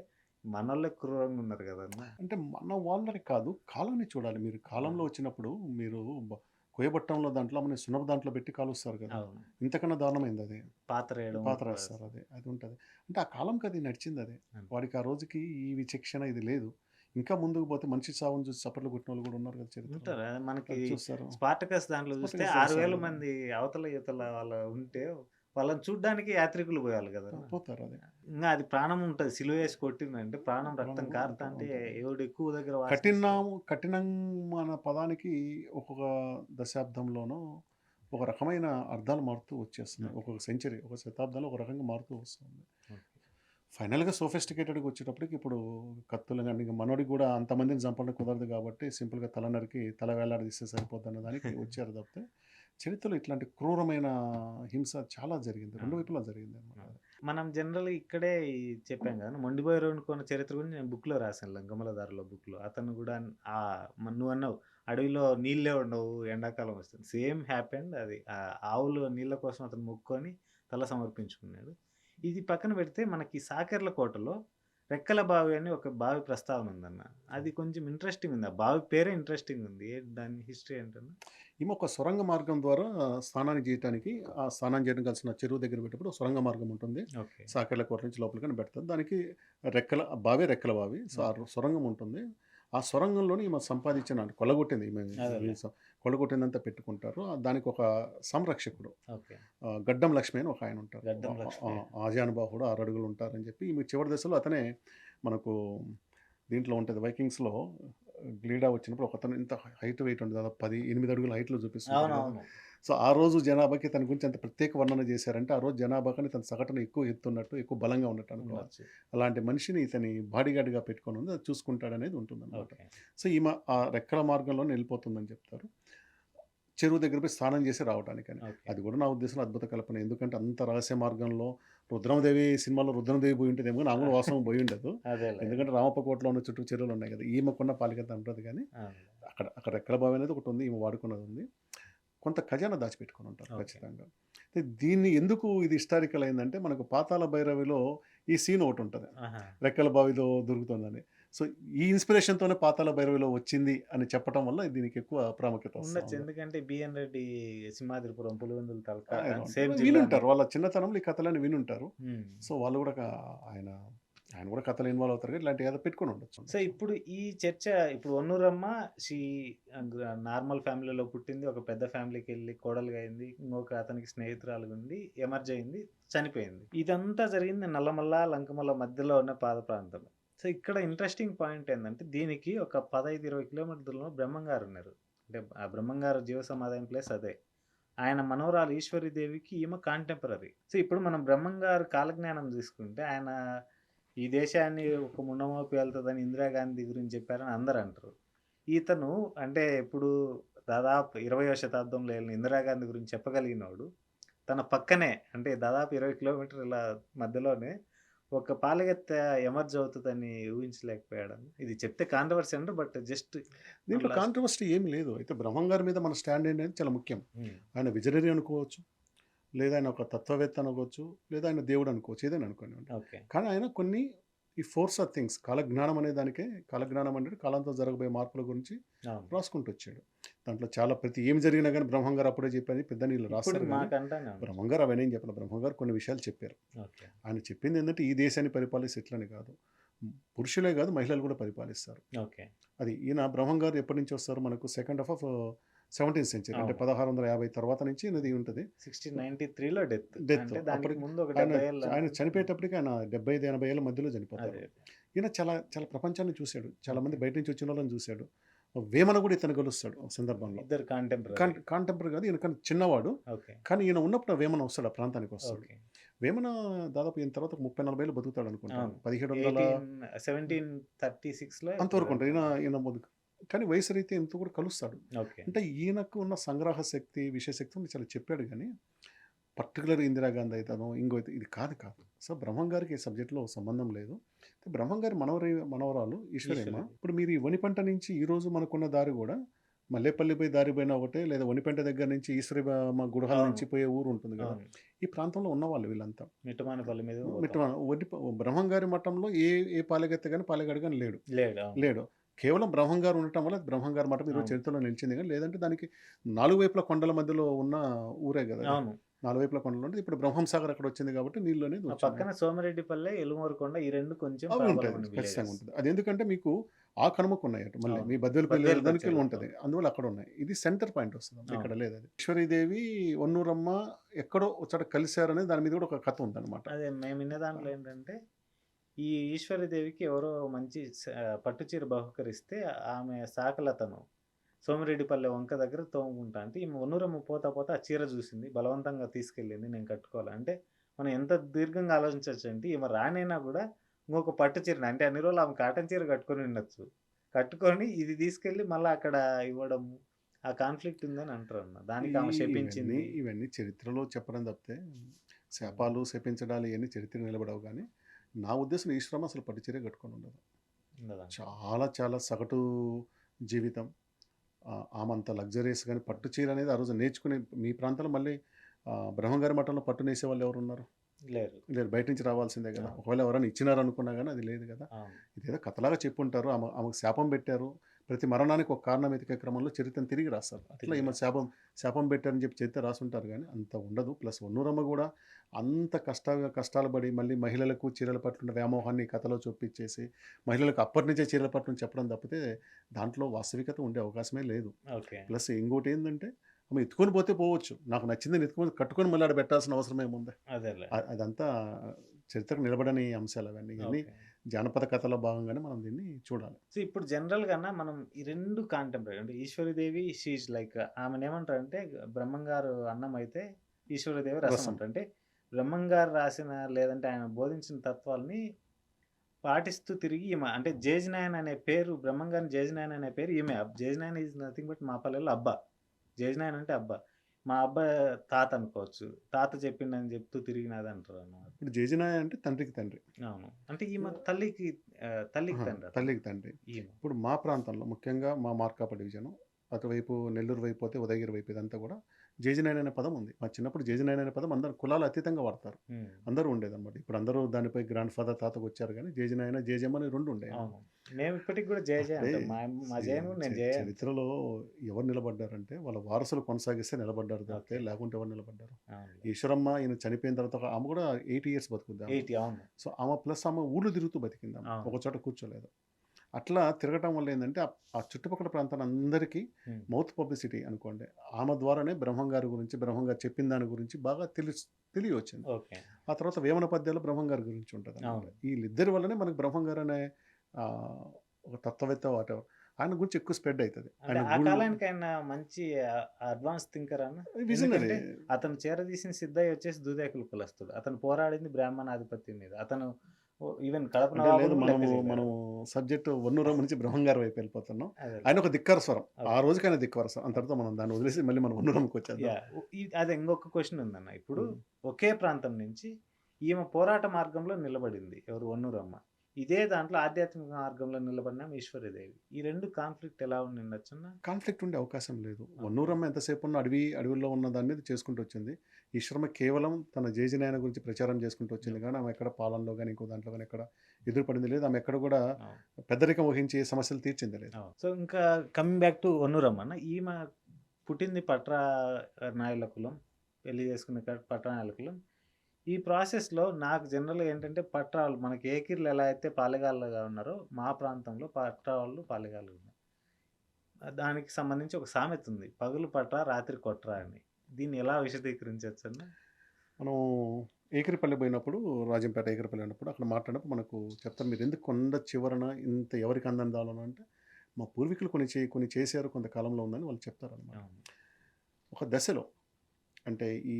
మనోళ్ళే క్రూరంగా ఉన్నారు కదన్న. అంటే మన వాళ్ళని కాదు, కాలాన్ని చూడాలి. మీరు కాలంలో వచ్చినప్పుడు మీరు కొయ్యబట్టంలో దాంట్లో మన సున్నపు దాంట్లో పెట్టి కాలుస్తారు కదా! అవును. ఇంతకన్నా దారుణమైందది. పాతరేయడం. పాతరేస్తారు అది ఉంటది. అంటే ఆ కాలంకి అది నడిచిందది. వాడికి ఆ రోజుకి ఈ విచక్షణ ఇది లేదు. ఇంకా ముందుకు పోతే మనిషి చావుని చూసి చప్పట్లు కొట్టినోళ్ళు కూడా ఉన్నారు కదా చరిత్రలో. ఉంటారు. అది మనకి అది చూస్తారు. స్పార్టకస్ దాంట్లో చూస్తే స్పార్టకస్ 6,000 చూస్తారు. మంది అవతల ఇవతల వాళ్ళు ఉంటే వాళ్ళని చూడ్డానికి యాత్రికులు పోయాలి కదా! పోతారు అది. ఇంగా అది ప్రాణం ఉంటది. సిలువేసి కొట్టిందంటే ప్రాణం రక్తం కారుతా అంటే ఎవడు ఎక్కువ దగ్గర కఠినం అన్న పదానికి ఒక్కొక్క దశాబ్దంలోనో ఒక రకమైన అర్థాలు మారుతూ వచ్చేస్తున్నాయి. ఒక్కొక్క సెంచరీ, ఒక శతాబ్దంలో ఒక రకంగా మారుతూ వస్తుంది. ఫైనల్‌గా సోఫిస్టికేటెడ్‌గా వచ్చేటప్పటికి ఇప్పుడు కత్తులు గాని, మనోడికి కూడా అంతమందిని చంపడం కుదరదు కాబట్టి సింపుల్‌గా తల నరికి తల వేలాడదీస్తే సరిపోద్దన్న దానికి వచ్చారు తప్పితే, చరిత్రలో ఇట్లాంటి క్రూరమైన హింస చాలా జరిగింది. రెండు వైపులా జరిగిందనమాట. మనం జనరల్‌గా ఇక్కడే చెప్పాం కదా! మొండిబోయి రౌండ్‌కున్న చరిత్ర గురించి నేను బుక్‌లో రాశాను. 'గమలదారులో' బుక్‌లో. అతను కూడా నువ్వన్నావు అడవిలో నీళ్ళే ఉండవు ఎండాకాలం వస్తుంది. సేమ్ హ్యాపెండ్ అది. ఆవులు నీళ్ళ కోసం అతను మొక్కుకొని తల సమర్పించుకున్నాడు. ఇది పక్కన పెడితే మనకి సాకెర్లకోటలో రెక్కల బావి అని ఒక బావి ప్రస్తావన ఉందన్న. అది కొంచెం ఇంట్రెస్టింగ్ ఉంది. ఆ బావి పేరే ఇంట్రెస్టింగ్ ఉంది. దాని హిస్టరీ ఏంటన్నా? ఈమె ఒక సొరంగ మార్గం ద్వారా స్నానానికి చేయటానికి స్నానం చేయడం కలిసిన చెరువు దగ్గర పెట్టేటప్పుడు సొరంగ మార్గం ఉంటుంది. ఓకే. సాకెర్లకోట నుంచి లోపలికని పెడతారు. దానికి రెక్కల బావి. సో, ఆ సొరంగం ఉంటుంది. ఆ సొరంగంలోని ఈమె సంపాదించిన కొల్లగొట్టింది ఈమె కొల్లగొట్టిందంతా పెట్టుకుంటారు. దానికి ఒక సంరక్షకుడు ఓకే. గడ్డం లక్ష్మి అని ఒక ఆయన ఉంటారు. గడ్డం లక్ష్మి. ఆజానుబాహుడు 6 అడుగులు ఉంటారని చెప్పి ఈమె చివరి దశలో అతనే మనకు దీంట్లో ఉంటది 'వైకింగ్స్‌లో' గ్లీడా వచ్చినప్పుడు ఒకతను ఇంత హైట్ వెయిట్ ఉంటుంది. దాదాపు 8 అడుగుల హైట్‌లో చూపిస్తుంటారు కదా! అవునవును. సో, ఆ రోజు జనాభాకి తన గురించి అంత ప్రత్యేక వర్ణన చేశారంటే, ఆ రోజు జనాభా కన్నా తన సగటున ఎక్కువ ఎత్తున్నట్టు, ఎక్కువ బలంగా ఉన్నట్టు అనుకోవాలి. ఉండొచ్చు. అలాంటి మనిషిని ఇతని బాడీగార్డ్‌గా పెట్టుకొని ఉంది. అది చూసుకుంటాడనేది ఉంటుందన్నమాట. ఓకే. సో, ఈమె ఆ రెక్కల మార్గంలోనే వెళ్ళిపోతుందని చెప్తారు. చెరువు దగ్గర పోయి స్నానం చేసి రావటానికని. ఓకే. అది కూడా నా ఉద్దేశంలో అద్భుత కల్పన. ఎందుకంటే అంత రహస్య మార్గంలో రుద్రమదేవి సినిమాలో రుద్రమదేవి పోయి ఉంటదేమో గానీ, ఆమె కూడా వాస్తవం పోయి ఉండదు. అదేలే. ఎందుకంటే రామప్పకోటలో ఉన్న చుట్టూ చెరువులు ఉన్నాయి కదా! ఈమెకున్న పాలికంత ఉండదు గానీ, అక్కడ రెక్కల బావి అనేది ఒకటి ఉంది. ఈమె వాడుకున్నది ఉంది. కొంత ఖజానా దాచిపెట్టుకొని ఉంటారు ఓకే. ఖచ్చితంగా. దీన్ని ఎందుకు ఇది హిస్టారికల్ అయిందంటే మనకు పాతాళ భైరవిలో ఈ సీన్ ఒకటి ఉంటది. ఆహా! రెక్కల బావిలో దొరుకుతుందని. సో ఈ ఇన్స్పిరేషన్తోనే పాతాళ భైరవిలో వచ్చింది అని చెప్పడం వల్ల దీనికి ఎక్కువ ప్రాముఖ్యత వస్తా ఉండొచ్చు. ఉంది. ఎందుకంటే బిఎన్ రెడ్డి సింహాద్రిపురం, పులివెందుల తలక ఆయన సేమ్ జిల్లానే. వినుంటారు. వాళ్ళ చిన్నతనంలో ఈ కథలన్నీ వినుంటారు. హ్మ్. సో వాళ్ళు కూడా ఆయన ఆయన కూడా కథలో ఇన్వాల్వ్ అవుతారు. ఇలాంటివి ఏదో పెట్టుకొని ఉండొచ్చు. సో ఇప్పుడు ఈ చర్చ ఇప్పుడు ఒన్నూరమ్మ షీ నార్మల్ ఫ్యామిలీలో పుట్టింది. ఒక పెద్ద ఫ్యామిలీకెళ్ళి కోడలుగా అయింది. ఇంకొక అతనికి స్నేహితురాలుగా ఉండి ఎమర్జ్ అయింది. చనిపోయింది. ఇదంతా జరిగింది నల్లమల్ల, లంకమల్ల మధ్యలో ఉన్న పాద ప్రాంతం. సో ఇక్కడ ఇంట్రెస్టింగ్ పాయింట్ ఏందంటే దీనికి ఒక 15, 20 కిలోమీటర్ల దూరంలో బ్రహ్మంగారు ఉన్నారు. అంటే ఆ బ్రహ్మంగారు జీవ సమాధి ప్లేస్ అదే. ఆయన మనవరాలు ఈశ్వరీదేవికి ఈమె కాంటెంపరరీ. సో ఇప్పుడు మనం బ్రహ్మంగారు కాలజ్ఞానం తీసుకుంటే ఆయన ఈ దేశాన్ని ఒక ముండమోపి వెళ్తుందని ఇందిరాగాంధీ గురించి చెప్పారని అందరూ అంటారు. ఈతను అంటే ఇప్పుడు దాదాపు 20వ శతాబ్దంలో వెళ్ళిన ఇందిరాగాంధీ గురించి చెప్పగలిగినోడు తన పక్కనే అంటే దాదాపు 20 కిలోమీటర్ల మధ్యలోనే ఒక పాలగెత్త ఎమర్జ్ అవుతుందని ఊహించలేకపోయాడు. ఇది చెప్తే కాంట్రవర్సీ అంటారు. బట్ జస్ట్ దీంట్లో కాంట్రవర్సీ ఏం లేదు. అయితే బ్రహ్మంగారి మీద మన స్టాండ్ ఏంటంటే చాలా ముఖ్యం. ఆయన విజనరీ అనుకోవచ్చు, లేదా ఆయన ఒక తత్వవేత్త అనుకోవచ్చు, లేదా ఆయన దేవుడు అనుకోవచ్చు, ఏదైనా అనుకోనివ్వండి. ఓకే. కానీ ఆయన కొన్ని ఈ ఫోర్స్ ఆఫ్ థింగ్స్ కాలజ్ఞానం అనే దానికే కాలజ్ఞానం అంటే కాలంతో జరగబోయే మార్పుల గురించి అవును. రాసుకుంటూ వచ్చాడు. దాంట్లో చాలా ప్రతి ఏం జరిగినా కానీ బ్రహ్మంగారు అప్పుడే చెప్పని పెద్ద నీళ్ళు ఇప్పుడు రాస్తారు. కానీ మాకంటానే బ్రహ్మంగారు అవన్నీ చెప్పాలి. బ్రహ్మంగారు కొన్ని విషయాలు చెప్పారు. ఓకే. ఆయన చెప్పింది ఏంటంటే ఈ దేశాన్ని పరిపాలిస్తే ఎట్లని కాదు, పురుషులే కాదు మహిళలు కూడా పరిపాలిస్తారు. ఓకే. అది ఈయన బ్రహ్మంగారు ఎప్పటి నుంచి వస్తారు మనకు second half of 17th century అంటే అవును. 1650 తర్వాత నుంచి ఇది ఉంటుంది 1693లో డెత్. డెత్. అంటే దానికి అప్పటికి ముందు ఒక ఆయన 70 ఏళ్ళ ఆయన చనిపోయేటప్పటికి ఆయన 75-80 ఏళ్ళ మధ్యలో చనిపోతారు. అదే. ఈయన చాలా చాలా ప్రపంచాన్ని చూశాడు. చాలా మంది బయట నుంచి వచ్చిన వాళ్ళని చూశాడు. వేమన కూడా ఇతను కలుస్తాడు ఒక సందర్భంలో. ఇద్దరు కాంటెంపరరీ. కాంటెంపరీ కాదు, ఈయన కానీ చిన్నవాడు. ఓకే. కానీ ఈయన ఉన్నప్పుడు వేమన వస్తాడు, ఆ ప్రాంతానికి వస్తాడు. ఓకే. వేమన దాదాపు ఈయన తర్వాత 30-40 ఏళ్ళు బతుకుతాడు అనుకుంటాను. అవును. 1700 1736లో అంతవరకు ఉంటాడు ఈయన కానీ వయసు రీతి ఇంత కూడా కలుస్తాడు. ఓకే. అంటే ఈయనకు ఉన్న సంగ్రహ శక్తి, విషయశక్తి ఉంది చాలా చెప్పాడు. కానీ పర్టికులర్ ఇందిరాగాంధీ అవుతాను ఇంకో ఇది కాదు. సో బ్రహ్మంగారికి ఈ సబ్జెక్ట్లో సంబంధం లేదు. బ్రహ్మంగారి మనవరాలు ఈశ్వరేమ. ఇప్పుడు మీరు ఈ వనిపంట నుంచి ఈరోజు మనకున్న దారి కూడా మల్లేపల్లి పోయి దారి పోయినా ఒకటే, లేదా వనిపంట దగ్గర నుంచి ఈశ్వరేమ గుడహాల నుంచి పోయే ఊరు ఉంటుంది కదా, ఈ ప్రాంతంలో ఉన్నవాళ్ళు వీళ్ళంతా. మిట్టమానపల్లి మీద బ్రహ్మంగారి మఠంలో ఏ పాలెగెత్త కానీ పాలెగాడు కానీ లేడు. కేవలం బ్రహ్మంగారు ఉండటం వల్ల బ్రహ్మంగారి మఠం ఈరోజు చరిత్రలో నిలిచింది. కానీ లేదంటే దానికి 4 వైపుల కొండల మధ్యలో ఉన్న ఊరే కదా. 4 వైపుల కొండలు ఉంటుంది. ఇప్పుడు బ్రహ్మంసాగర్ అక్కడ వచ్చింది కాబట్టి నీళ్ళు అనేది పక్కన సోమిరెడ్డిపల్లె, ఎలుమూరుకొండ ఈ రెండు కొంచెం ఉంటుంది, ఖచ్చితంగా ఉంటుంది. అది ఎందుకంటే మీకు ఆ కనుమకు ఉన్నాయి అటు మళ్ళీ మీ బద్దెలపల్లి దానికి ఉంటుంది, అందువల్ల అక్కడ ఉన్నాయి. ఇది సెంటర్ పాయింట్ వస్తుంది, ఇక్కడ లేదు. అది ఈశ్వరీదేవి ఒన్నూరమ్మ ఎక్కడో చోట కలిశారనే దాని మీద కూడా ఒక కథ ఉందన్నమాట. అదే మేము విన్న దాంట్లో ఏంటంటే ఈ ఈశ్వరీదేవికి ఎవరో మంచి పట్టుచీర బహుకరిస్తే ఆమె సాకలతను సోమిరెడ్డిపల్లె వంక దగ్గర తోముకుంటా అంటే ఈమె ఒన్నూరమ్మ పోతా ఆ చీర చూసింది, బలవంతంగా తీసుకెళ్ళింది, నేను కట్టుకోవాలి అంటే మనం ఎంత దీర్ఘంగా ఆలోచించవచ్చు అంటే ఈమె రానైనా కూడా ఇంకొక పట్టు చీరని అంటే అన్ని రోజులు ఆమె కాటన్ చీర కట్టుకొని ఉండొచ్చు, కట్టుకొని ఇది తీసుకెళ్ళి మళ్ళీ అక్కడ ఇవ్వడం ఆ కాన్ఫ్లిక్ట్ ఉందని అంటారు అన్న. దానికి ఆమె శపించింది. ఇవన్నీ చరిత్రలో చెప్పడం తప్పితే శాపాలు శపించడాలు ఇవన్నీ చరిత్ర నిలబడవు. కానీ నా ఉద్దేశం ఈశ్వరమ్మ అసలు పట్టు చీర కట్టుకొని ఉండదు. చాలా చాలా సగటు జీవితం. ఆమంత లగ్జరీస్ కానీ పట్టు చీర అనేది ఆ రోజు నేర్చుకుని మీ ప్రాంతంలో మళ్ళీ బ్రహ్మంగారి మఠంలో పట్టు నేసే వాళ్ళు ఎవరు ఉన్నారు? లేరు. బయట నుంచి రావాల్సిందే కదా. ఒకవేళ ఎవరైనా ఇచ్చినారు అనుకున్నా కానీ అది లేదు కదా. ఇదేదో కథలాగా చెప్పుంటారు. ఆమెకు శాపం పెట్టారు. ప్రతి మరణానికి ఒక కారణం ఎతికే క్రమంలో చరిత్రను తిరిగి రాస్తారు. అట్లా ఈమె శాపం పెట్టారని చెప్పి చరిత్ర రాసుంటారు. కానీ అంత ఉండదు. ప్లస్ ఒన్నూరమ్మ కూడా అంత కష్టాలు పడి మళ్ళీ మహిళలకు చీరల పట్ల ఉన్న వ్యామోహాన్ని కథలో చొప్పించేసి మహిళలకు అప్పటి నుంచే చీరల పట్ల చెప్పడం తప్పితే దాంట్లో వాస్తవికత ఉండే అవకాశమే లేదు. ప్లస్ ఇంకోటి ఏంటంటే ఆమె ఎత్తుకొని పోతే పోవచ్చు, నాకు నచ్చిందని ఎత్తుకొని కట్టుకొని మళ్ళీ ఆడ పెట్టాల్సిన అవసరం ఏముంది? అదంతా చరిత్రకు నిలబడని అంశాలు అవన్నీ. జానపద కథలో భాగంగానే మనం దీన్ని చూడాలి. సో ఇప్పుడు జనరల్ గా మనం ఈ రెండు కాంటెంపరీ అంటే ఈశ్వరీదేవి షీజ్ లైక్ ఆమెను ఏమంటారంటే బ్రహ్మంగారు అన్నం అయితే ఈశ్వరీదేవి రసం అంటారు. అంటే బ్రహ్మంగారు రాసిన లేదంటే ఆయన బోధించిన తత్వాల్ని పాటిస్తూ తిరిగి ఈమె అంటే జేజ్నాయన్ అనే పేరు, బ్రహ్మంగారిని జేజ్నాయన్ అనే పేరు ఈమె. జేజ్నాయన్ ఈజ్ నథింగ్ బట్ మా పల్లెల్లో అబ్బా. జేజ్నాయన్ అంటే అబ్బా. మా అబ్బా తాత అనుకోవచ్చు, తాత చెప్పిండని చెప్తూ తిరిగినది అంటారు అన్నమాట. ఇప్పుడు జేజనాయ అంటే తండ్రికి తండ్రి. అవును. అంటే ఈమె తల్లికి తండ్రి. ఇప్పుడు మా ప్రాంతంలో ముఖ్యంగా మా మార్కాప డివిజను అటువైపు నెల్లూరు వైపు పోతే ఉదయగిరి వైపు ఇదంతా కూడా జేజీ9 అనే పదం ఉంది. మా చిన్నప్పుడు జేజీ9 అనే పదం అందరూ కులాలు అతీతంగా వాడతారు. అందరూ ఉండేదన్నమాట. ఇప్పుడు అందరూ దానిపై గ్రాండ్ ఫాదర్ తాతకొచ్చారు గానీ జేజీ9, జేజెమ్మ అని 2 ఉండేవి. అవును. మేము ఇప్పటికి కూడా జయ జయ అప్పుడే అంటాం. మా జయను కూడా నేను జయ అంటాను. చరిత్రలో ఎవరు నిలబడ్డారంటే వాళ్ళ వారసులు కొనసాగిస్తే నిలబడ్డారు తప్పితే ఓకే. లేకుంటే ఎవరు నిలబడ్డారు. అవునులే. ఈశ్వరమ్మ ఈయన చనిపోయిన తర్వాత ఆమె కూడా 80 ఇయర్స్ బతుకుద్ది ఆమె. 80 అవును. సో ఆమె ప్లస్ ఆమె ఊళ్ళు తిరుగుతూ బతికింది ఆమె. అవును. ఒక చోట కూర్చోలేదు. అట్లా తిరగటం వల్ల ఏందంటే ఆ చుట్టుపక్కల ప్రాంతాన్ని అందరికీ హ్మ్. మౌత్ పబ్లిసిటీ అనుకోండి. ఆమె ద్వారానే బ్రహ్మం గారి గురించి, బ్రహ్మం గారు చెప్పిన దాని గురించి బాగా తెలియొచ్చింది. ఓకే. ఆ తర్వాత వేమన పద్యాలు బ్రహ్మం గారి గురించి ఉంటదనమాట. అవును. వీళ్ళిద్దరి వల్లనే మనకు బ్రహ్మం గారు అనే ఒక తత్వవేత్త వాటెవర్ ఆయన గురించి ఎక్కువ స్ప్రెడ్ అయితది. అంటే ఆయన ఆ గుళ్ళు కాలానికి ఆయన మంచి అడ్వాన్స్ థింకర్ అన్న. విజనరీ. ఎందుకంటే అతను చేరదీసిన సిద్ధయ్య వచ్చేసి దూదేకుల కులస్తుడు. అతను పోరాడింది బ్రాహ్మణ ఆధిపత్యం మీద. అతను ఈవెన్ కడప అంటే లేదు నవాబును లెక్క మనము చేయలేడు. మనము సబ్జెక్ట్ వన్నూరం నుంచి బ్రహ్మం గారి వైపు వెళ్ళిపోతున్నాం. అదే. ఆయన ఒక ధిక్కార స్వరం. ఆ ఓకే. రోజుకి ఆయన ధిక్కార స్వరం. అంతటితో మనం దాన్ని వదిలేసి మళ్ళీ మనం వన్నూరంకి వచ్చేద్దాం. యాహ్! అదే ఇంకొక క్వెషన్ ఉందన్న. ఇప్పుడు హ్మ్. ఒకే ప్రాంతం నుంచి ఈమె పోరాట మార్గంలో నిలబడింది. ఎవరు? వన్నూరమ్మ. ఇదే దాంట్లో ఆధ్యాత్మిక మార్గంలో నిలబడిన ఈశ్వరీదేవి. ఈ 2 కాన్ఫ్లిక్ట్ ఎలా ఉండిండొచ్చన్న? కాన్ఫ్లిక్ట్ ఉండే అవకాశం లేదు. ఓకే. వన్నూరమ్మ ఎంతసేపు ఉన్న అడవిలో ఉన్న దాని మీద చేసుకుంటూ వచ్చింది. ఈశ్వరమ్మ కేవలం తన జేజీనాయన గురించి ప్రచారం చేసుకుంటూ వచ్చింది గానీ, ఆమె ఎక్కడ పాలనలో గానీ, ఇంకో దాంట్లో గానీ ఎక్కడ ఎదురుపడింది లేదు. ఆమె ఎక్కడ కూడా అవును. పెద్దరికం వహించి ఏ సమస్యలు తీర్చింది లేదు. అవును. సో, ఇంకా కమింగ్ బ్యాక్ టు వన్నూరమ్మ అన్న. ఈమె పుట్టింది పట్రా నాయుల కులం. పెళ్లి చేసుకున్న కాడ పట్రా నాయుల కులం. ఈ ప్రాసెస్‌లో నాకు జనరల్‌గా ఏంటంటే పట్రాలు మనకి ఏకిర్లు ఎలా అయితే పాలెగాళ్ళుగా ఉన్నారో, మా ప్రాంతంలో పట్రా వాళ్ళు పాలెగాళ్ళు ఉన్నారు. దానికి సంబంధించి ఒక సామెత ఉంది. పగలు పట్రా, రాత్రి కొట్రా అని. దీన్ని ఎలా విశదీకరించొచ్చన్న? మనం ఏకరిపల్లి పోయినప్పుడు, రాజంపేట ఏకరిపల్లి వెళ్ళినప్పుడు అక్కడ మాట్లాడినప్పుడు మనకు చెప్తారు, మీరెందుకు కొండ చివరన ఇంత ఎవరికి అందందాలను అంటే, మా పూర్వీకులు కొన్ని చేశారు, కొంతకాలంలో ఉందని వాళ్ళు చెప్తారనమాట. అవును. ఒక దశలో అంటే ఈ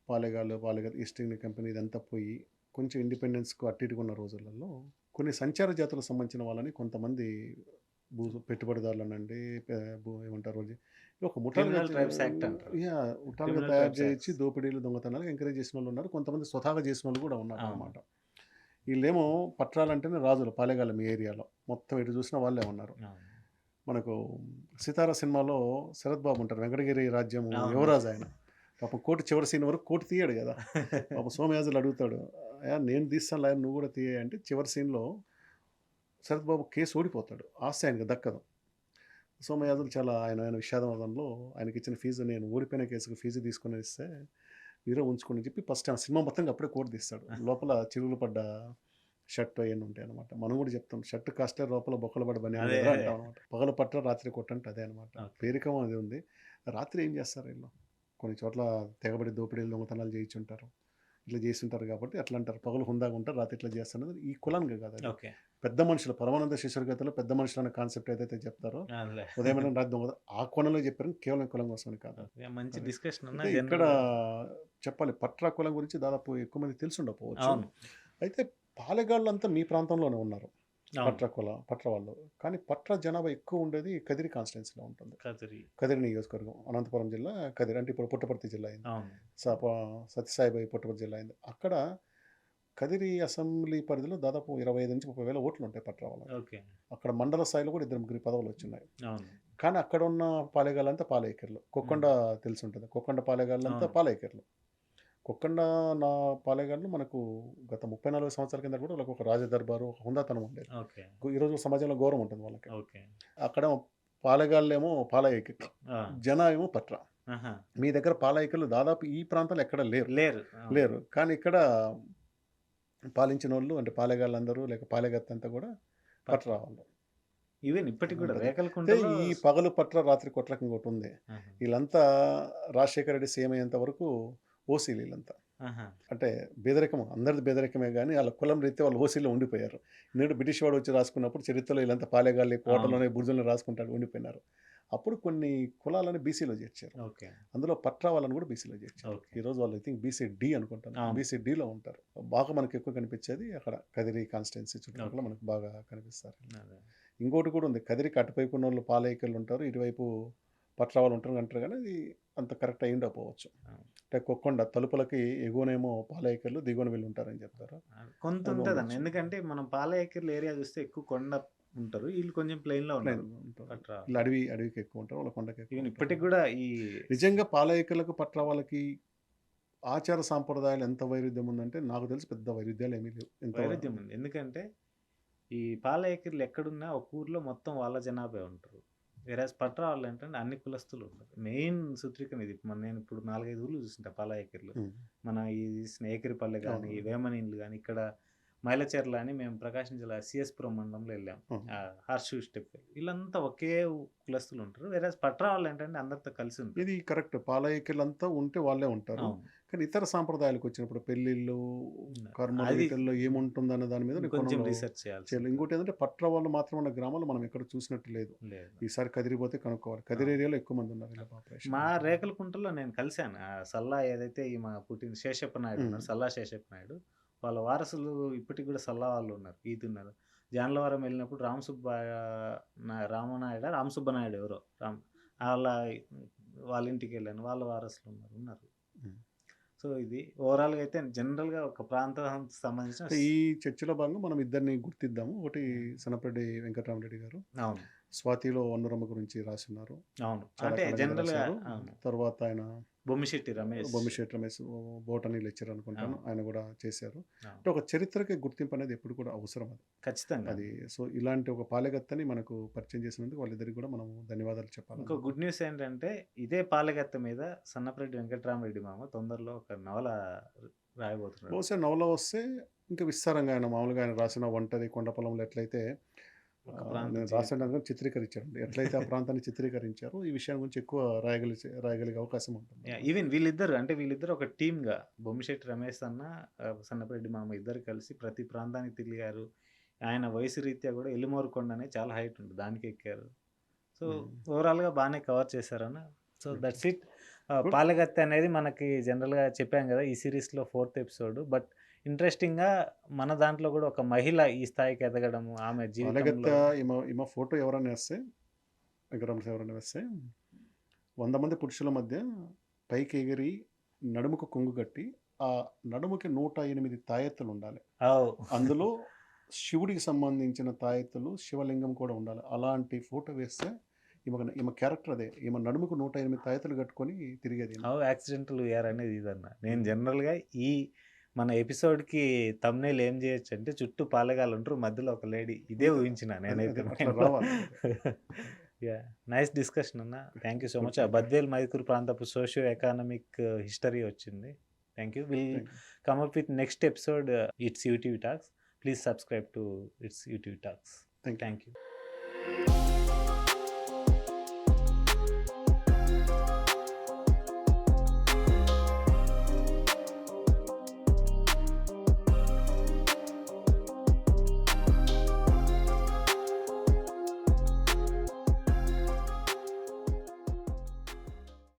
పాలెగాళ్ళు ఈస్ట్ ఇండియా కంపెనీ ఇదంతా పోయి కొంచెం ఇండిపెండెన్స్‌కు అటు ఇటుగా ఉన్న రోజులలో కొన్ని సంచార జాతులకు సంబంధించిన వాళ్ళని కొంతమంది పెట్టుబడిదారులనండి, ఏమంటారు ఒక ముఠాలుగా క్రిమినల్ ట్రైబ్స్ యాక్ట్ అంటారు. ముఠాలుగా క్రిమినల్ తయారు ట్రైబ్స్ చేయించి యాక్ట్స్. దోపిడీలు, దొంగతనాలు ఎంకరేజ్ చేసిన వాళ్ళు ఉన్నారు. కొంతమంది స్వతహాగా చేసిన వాళ్ళు కూడా అవును. ఉన్నారనమాట. వీళ్ళేమో పట్రాలంటేనే రాజులు పాలెగాళ్ళం ఈ ఏరియాలో. మొత్తం ఎటు చూసినా వాళ్ళే ఉన్నారు. అవును. మనకు 'సితారా' సినిమాలో శరత్ బాబు ఉంటారు. వెంకటగిరి రాజ్యం అవును. యువరాజు ఆయన. పాపం కోటి చివరి సీన్ వరకు కోటి తీయడు కదా! పాపం సోమయాజులు అడుగుతాడు, "అయ్యా నేను తీస్తానులే నువ్వు కూడా తీయి" అంటే చివరి సీన్‌లో శరత్ బాబు కేసు ఓడిపోతాడు. ఆస్తి ఆయనకు దక్కదు. సోమయాజులు చాలా ఆయన విషాదవాదంలో ఆయనకిచ్చిన ఫీజు, నేను ఓడిపోయిన కేసుకు ఫీజు తీసుకొని ఇస్తే మీరే ఉంచుకోండి అని చెప్పి ఫస్ట్ ఆ సినిమా మొత్తంగా అప్పుడే కోట్ తీస్తాడు. లోపల చిరుగులు పడ్డ షర్ట్ అయన్నీ ఉంటాయన్నమాట. మనం కూడా చెప్తాం షర్ట్ కాస్టే లోపల బొక్కలు పడ్డ బనియాన్ అదే. కదరా అంటాం అనమాట. పగలు పట్ట రాత్రి కొట్టంటే అదే అనమాట. ఓకే. పేరికం అది ఉంది. రాత్రి ఏం చేస్తారు వీళ్ళు? కొన్ని చోట్ల తెగబడి దోపిడీలు, దొంగతనాలు చేయించుంటారు. ఇట్లా చేసుంటారు కాబట్టి అట్లా అంటారు. పగలు హుందాగా ఉంటారు, రాత్రి ఇట్లా చేస్తున్నది ఈ కులానికి కాదు అది. ఓకే. పెద్ద మనుషులు పరమానంద శిశురగతిలో పెద్ద మనుషులు అనే కాన్సెప్ట్ ఏదైతే చెప్తారో అవునులే. ఉదయమైన రాత్రి దొంగ ఆ కోణంలో చెప్పారు, కేవలం కులం కోసమని కాదు. ఓకే. మంచి అదే. డిస్కషన్ అన్న. అయితే ఇక్కడ చెప్పాలి పట్రా కులం గురించి దాదాపు ఎక్కువ మంది తెలిసి ఉండకపోవచ్చు. అవును. అయితే పాలెగాళ్ళంతా మీ ప్రాంతంలోనే ఉన్నారు. అవును. పట్ర వాళ్ళు. కానీ పట్ర జనాభా ఎక్కువ ఉండేది కదిరి కాన్స్టిట్యున్సీలో ఉంటుంది. కదిరి నియోజకవర్గం, అనంతపురం జిల్లా కదిరి అంటే ఇప్పుడు పుట్టపర్తి జిల్లా అయింది. అవును. సత్యసాయిబాయి పుట్టపర్తి జిల్లా అయింది. అక్కడ కదిరి అసెంబ్లీ పరిధిలో దాదాపు 25,000-30,000 ఓట్లు ఉంటాయి పట్ర వాళ్ళకి. ఓకే. అక్కడ మండల స్థాయిలో కూడా 2-3 పదవులు వచ్చినాయి. అవును. కానీ అక్కడ ఉన్న పాలెగాళ్ళంతా పాలైక్యర్లు. కొక్కొండ తెలిసి ఉంటుంది. కొక్కొండ పాలెగాళ్ళంతా అవును. పాలైక్యర్లు. కొక్కొండ నా పాలెగాళ్ళు మనకు గత 30-40 సంవత్సరాల కింద కూడా వాళ్ళకి ఒక రాజదర్బారు, ఒక హుందాతనం ఉండేది. ఓకే. ఈరోజు సమాజంలో గౌరవం ఉంటుంది వాళ్ళకి. ఓకే. అక్కడ పాలెగాళ్ళేమో పాలైక్యర్లు, ఆ! జనం ఏమో పట్ర. ఆహా! మీ దగ్గర పాలైక్యర్లు దాదాపు ఈ ప్రాంతంలో ఎక్కడ లేరు. లేరు. కానీ ఇక్కడ పాలించినోళ్ళు అంటే పాలెగాళ్ళందరూ లేక పాలెగత్తంతా కూడా పట్ర వాళ్ళు. ఈవెన్ ఇప్పటికి కూడా ఉంటది. రేకల అయితే కుంటలో ఈ పగలు పట్ర రాత్రి కొట్రకి ఇంకోటి ఉంది. ఆహా! వీళ్ళంతా రాజశేఖర రెడ్డి సీఎం అయ్యేంత వరకు ఓసీలు వీళ్ళంతా. ఆహా! అంటే పేదరికం అందరిది పేదరికమే గానీ వాళ్ళ కులం రీత్యా వాళ్ళు ఓసీలో ఉండిపోయారు. ఎందుకంటే బ్రిటిష్ వాడు వచ్చి రాసుకున్నప్పుడు చరిత్రలో వీళ్ళంతా పాలెగాళ్ళే కోటలోనే బుర్జులను రాసుకుంటాడు ఉండిపోయినారు. అప్పుడు కొన్ని కులాలను బీసీలో చేర్చారు. ఓకే. అందులో పట్రా వాళ్ళని కూడా బీసీలో చేర్చారు. ఓకే. ఈరోజు వాళ్ళు ఐ థింక్ బీసీ డి అనుకుంటాను. అవును. బీసీ డిలో ఉంటారు. బాగా మనకు ఎక్కువ కనిపించేది అక్కడ కదిరి కాన్స్టిట్యున్సీ చుట్టుపక్కల ఓకే. మనకు బాగా కనిపిస్తారు. అదే. ఇంకోటి కూడా ఉంది. కదిరికి అటువైపు ఉన్నోళ్ళు పాలైక్యర్లు ఉంటారు. ఇటువైపు పట్రా వాళ్ళు ఉంటారు అంటారు కానీ అది అంత కరెక్ట్ అయి ఉండకపోవచ్చు. అవును. అంటే కొక్కొండ తలుపులకి ఎగువనేమో పాలైక్యర్లు, దిగువన వీళ్ళు ఉంటారని చెప్తారు. కొంత అది ఉంటదన్న. ఉండొచ్చు. ఎందుకంటే మనం పాలయేకర్ల ఏరియా చూస్తే ఎక్కువ కొండ ఉంటారు. వీళ్ళు కొంచెం ప్లెయిన్‌లో ఉన్నారు. ఉంటారు. పట్రా వీళ్ళు అడవికి ఎక్కువ ఉంటారు, వాళ్ళ కొండకి ఎక్కువ ఈవెన్ ఉంటారు. ఇప్పటికి కూడా ఈ నిజంగా పాలైక్యులకు పట్రా వాళ్ళకి ఆచార సాంప్రదాయాలు ఎంత వైరుధ్యం ఉందంటే నాకు తెలిసి పెద్ద వైరుధ్యాలు ఏమీ లేవు. వైరుధ్యం ఉంది. ఎందుకంటే ఈ పాలయకిర్లు ఎక్కడున్నా ఒక ఊర్లో మొత్తం వాళ్ళ జనాభా ఉంటారు. వేరేస్ పట్రా వాళ్ళు ఏంటంటే అన్ని కులస్తులు ఉంటారు. మెయిన్ సూత్రీకరణ ఇది. నేను ఇప్పుడు 4, 5 ఊర్లు చూసింటా పాలయకిర్లు. మన ఈ స్నేహికరిపల్లె కానీ, అవును. వేమనీళ్ళు కానీ, ఇక్కడ మైలచెర్ల అని మేము ప్రకాశం జిల్లా సిఎస్పురం మండలంలో వెళ్ళాం. హార్స్ షూ స్టెప్ వీళ్ళంతా ఒకే కులస్తులు ఉంటారు. వేరేస్ పట్రా వాళ్ళు ఏంటంటే అందరితో కలిసి ఉంటారు. ఇది కరెక్ట్. పాలైక్యులంతా ఉంటే వాళ్ళే ఉంటారు. అవును. కానీ ఇతర సాంప్రదాయాలకు వచ్చినప్పుడు పెళ్ళిళ్ళు, కర్మలు అది వీటిల్లో ఏముంటుందన్న దాని మీద నేను కొంచెం కోణంలో రీసెర్చ్ చేయాల్సి చేయాలి. ఇంకోటి ఏంటంటే పట్రా వాళ్ళు మాత్రం ఉన్న గ్రామాలు మనం ఎక్కడ చూసినట్టు లేదు. లేదు. ఈసారి కదిరిపోతే కనుక్కోవాలి. కదిరి ఏరియాలో ఎక్కువ మంది ఉన్నారు ఇలా పాపులేషన్. మా రేకలకుంటలో నేను కలిశాను. సల్లా ఏదైతే ఈ మా పుట్టిన శేషప్ప నాయుడు ఉన్నారు. సల్లా శేషప్ప నాయుడు. వాళ్ళ వారసులు ఇప్పటికి కూడా సల్లా వాళ్ళు ఉన్నారు. ఈతున్నారు. జాన్లవరం వెళ్ళినప్పుడు రామసుబ్బనాయుడు ఎవరో వాళ్ళ ఇంటికి వెళ్ళాను. వాళ్ళ వారసులు ఉన్నారు. సో ఇది ఓవరాల్గా అయితే జనరల్గా ఒక ప్రాంతానికి సంబంధించిన ఈ చర్చలో భాగంగా మనం ఇద్దరిని గుర్తిద్దాము. ఒకటి సనపరెడ్డి వెంకటరామరెడ్డి గారు అవును స్వాతిలో వన్నరమ్మ గురించి రాస్తున్నారు. చాలా అంటే కాలంగా జనరల్గా రాశారు. తర్వాత ఆయన బొమ్మిశెట్టి రమేష్ బోటనీ లెక్చర్ అనుకుంటాను, ఆయన కూడా చేశారు. అవును. అంటే ఒక చరిత్రకి గుర్తింపు అనేది ఎప్పుడు కూడా అవసరం అది. ఖచ్చితంగా అది సో ఇలాంటి ఒక పాలెగత్తని మనకు పరిచయం చేసినందుకు వాళ్ళిద్దరికి కూడా మనం ధన్యవాదాలు చెప్పాలి. ఇంకో గుడ్ న్యూస్ ఏంటంటే ఇదే పాలెగత్త మీద సన్నపరెడ్డి వెంకటరామరెడ్డి మామ తొందరలో ఒక నవల రాయబోతున్నాడు. బహుశా నవల వస్తే ఇంకా విస్తారంగా ఆయన మామూలుగా ఆయన రాసిన ఒంటరి కొండ పొలంలో ఎట్లయితే నేను రాసిన చిత్రీకరించారు, ఎట్లయితే ఆ ప్రాంతాన్ని చిత్రీకరించారో ఈ విషయం గురించి ఎక్కువ రాయగలిగే అవకాశం ఉంటుంది. ఈవెన్ వీళ్ళిద్దరు ఒక టీమ్గా బొమ్మిశెట్టి రమేష్ అన్న సన్నపరెడ్డి మామ ఇద్దరు కలిసి ప్రతి ప్రాంతానికి తిరిగారు. ఆయన వయసు రీత్యా కూడా ఎల్లిమోరుకొండ అనేది చాలా హైట్ ఉంటుంది, దానికి ఎక్కారు. సో ఓవరాల్గా బాగానే కవర్ చేశారన్న. So that's it. పాలెగత్తె అనేది మనకి జనరల్గా చెప్పాం కదా ఈ సిరీస్లో 4th ఎపిసోడ్. బట్ ఇంట్రెస్టింగ్గా మన దాంట్లో కూడా ఒక మహిళ ఈ స్థాయికి ఎదగడము, ఆమె జీవితంలో ఈమె ఫోటో ఎవరైనా వేస్తే ఎవరైనా వేస్తే 100 మంది పురుషుల మధ్య పైకి ఎగిరి నడుముకు కొంగు కట్టి ఆ నడుముకి 108 తాయెత్తులు ఉండాలి. అందులో శివుడికి సంబంధించిన తాయెత్తులు, శివలింగం కూడా ఉండాలి. అలాంటి ఫోటో వేస్తే ఈమె క్యారెక్టర్ అదే. ఈమె నడుముకు 108 తాయెత్తులు కట్టుకొని తిరిగేది. యాక్సిడెంటల్ వేర్ అనేది ఇదన్న. నేను జనరల్గా ఈ మన ఎపిసోడ్కి తమ్నేల్ ఏం చేయొచ్చు అంటే చుట్టూ పాలెగాళ్ళు ఉంటారు, మధ్యలో ఒక లేడీ. ఇదే ఊహించిన నేనైతే. నైస్ డిస్కషన్ అన్న. Thank you so much. Badvel Mydukur ప్రాంతపు సోషియో ఎకానమిక్ హిస్టరీ వచ్చింది. Thank you. Will come up with next episode it's UTV talks. Please subscribe to it's UTV talks. Thank you.